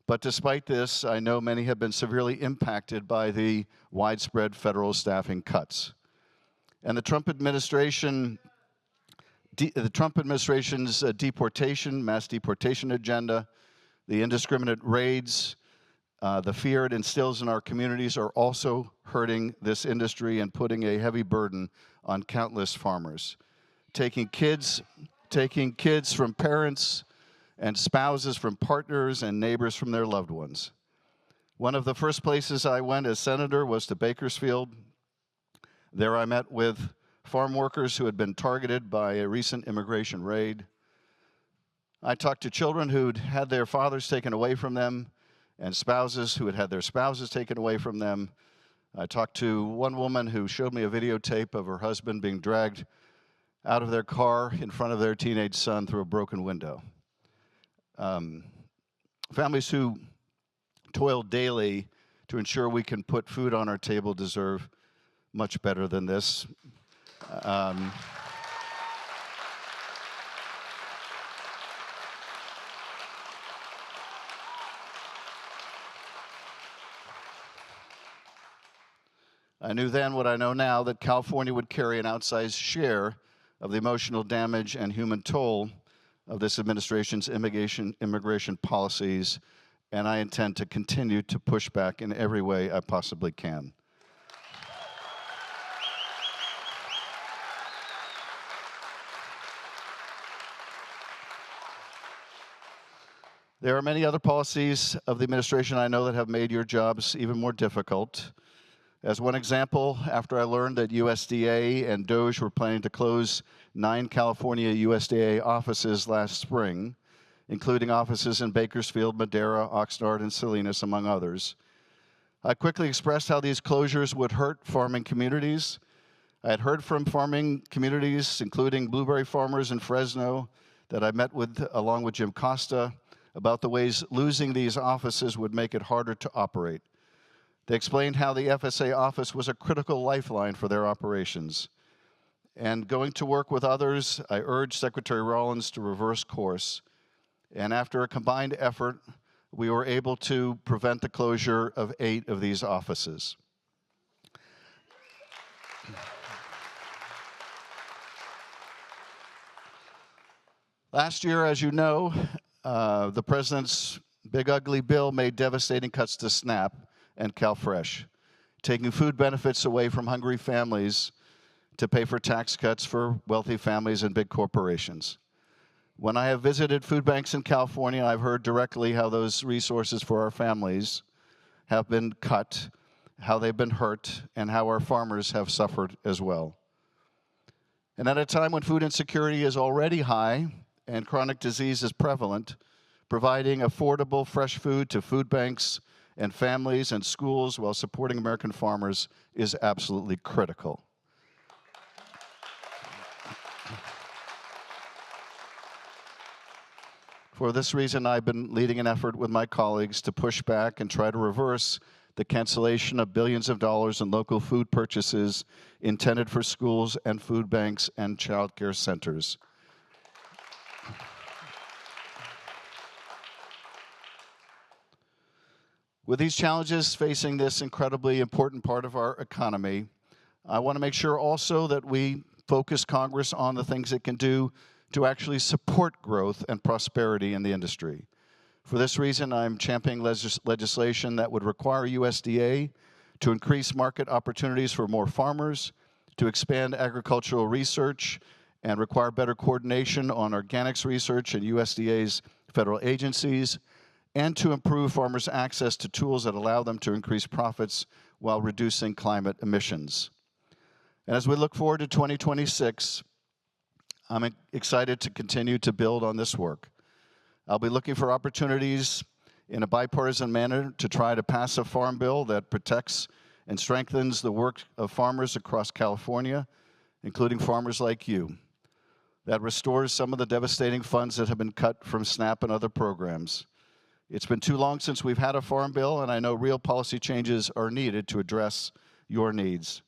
But despite this, I know many have been severely impacted by the widespread federal staffing cuts. And the Trump administration's deportation, mass deportation agenda, the indiscriminate raids, the fear it instills in our communities are also hurting this industry and putting a heavy burden on countless farmers. Taking kids from parents and spouses from partners and neighbors from their loved ones. One of the first places I went as senator was to Bakersfield. There I met with farm workers who had been targeted by a recent immigration raid. I talked to children who'd had their fathers taken away from them and spouses who had had their spouses taken away from them. I talked to one woman who showed me a videotape of her husband being dragged out of their car in front of their teenage son through a broken window. Families who toil daily to ensure we can put food on our table deserve much better than this. I knew then what I know now, that California would carry an outsized share of the emotional damage and human toll of this administration's immigration policies, and I intend to continue to push back in every way I possibly can. There are many other policies of the administration I know that have made your jobs even more difficult. As one example, after I learned that USDA and DOJ were planning to close 9 California USDA offices last spring, including offices in Bakersfield, Madera, Oxnard, and Salinas, among others, I quickly expressed how these closures would hurt farming communities. I had heard from farming communities, including blueberry farmers in Fresno, that I met with, along with Jim Costa, about the ways losing these offices would make it harder to operate. They explained how the FSA office was a critical lifeline for their operations. And going to work with others, I urged Secretary Rawlings to reverse course. And after a combined effort, we were able to prevent the closure of 8 of these offices. Last year, as you know, the President's big ugly bill made devastating cuts to SNAP and CalFresh, taking food benefits away from hungry families to pay for tax cuts for wealthy families and big corporations. When I have visited food banks in California, I've heard directly how those resources for our families have been cut, how they've been hurt, and how our farmers have suffered as well. And at a time when food insecurity is already high and chronic disease is prevalent, providing affordable fresh food to food banks and families and schools while supporting American farmers is absolutely critical. For this reason, I've been leading an effort with my colleagues to push back and try to reverse the cancellation of billions of dollars in local food purchases intended for schools and food banks and child care centers. With these challenges facing this incredibly important part of our economy, I want to make sure also that we focus Congress on the things it can do to actually support growth and prosperity in the industry. For this reason, I'm championing legislation that would require USDA to increase market opportunities for more farmers, to expand agricultural research, and require better coordination on organics research and USDA's federal agencies, and to improve farmers' access to tools that allow them to increase profits while reducing climate emissions. And as we look forward to 2026, I'm excited to continue to build on this work. I'll be looking for opportunities in a bipartisan manner to try to pass a farm bill that protects and strengthens the work of farmers across California, including farmers like you, that restores some of the devastating funds that have been cut from SNAP and other programs. It's been too long since we've had a farm bill, and I know real policy changes are needed to address your needs.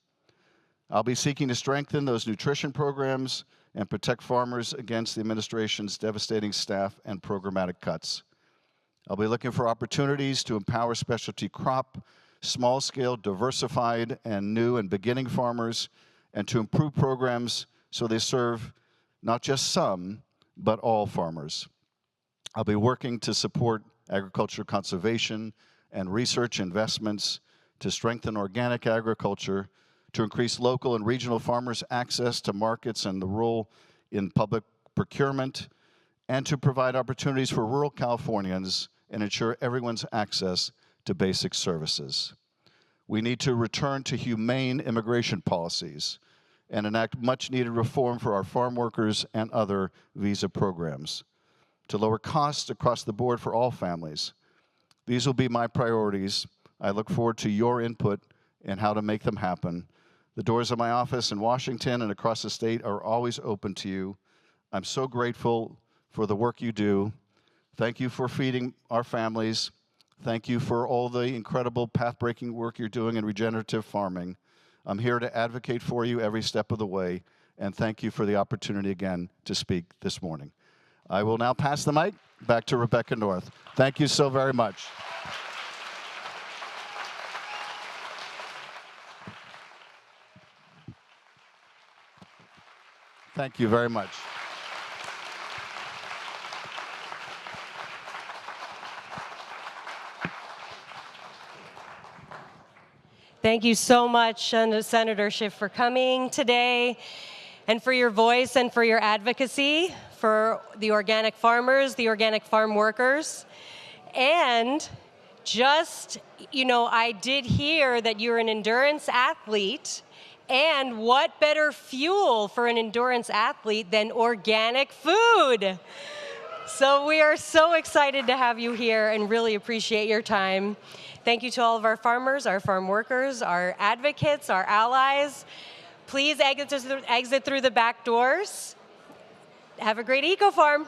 I'll be seeking to strengthen those nutrition programs and protect farmers against the administration's devastating staff and programmatic cuts. I'll be looking for opportunities to empower specialty crop, small-scale, diversified, and new and beginning farmers, and to improve programs so they serve not just some, but all farmers. I'll be working to support agriculture conservation and research investments to strengthen organic agriculture, to increase local and regional farmers' access to markets and the role in public procurement, and to provide opportunities for rural Californians and ensure everyone's access to basic services. We need to return to humane immigration policies and enact much-needed reform for our farm workers and other visa programs, to lower costs across the board for all families. These will be my priorities. I look forward to your input and how to make them happen. The doors of my office in Washington and across the state are always open to you. I'm so grateful for the work you do. Thank you for feeding our families. Thank you for all the incredible path-breaking work you're doing in regenerative farming. I'm here to advocate for you every step of the way, and thank you for the opportunity again to speak this morning. I will now pass the mic back to Rebecca North. Thank you so very much. Thank you very much. Thank you so much, Senator Schiff, for coming today and for your voice and for your advocacy for the organic farmers, the organic farm workers. And just, I did hear that you're an endurance athlete. And what better fuel for an endurance athlete than organic food? So we are so excited to have you here and really appreciate your time. Thank you to all of our farmers, our farm workers, our advocates, our allies. Please exit through the back doors. Have a great EcoFarm.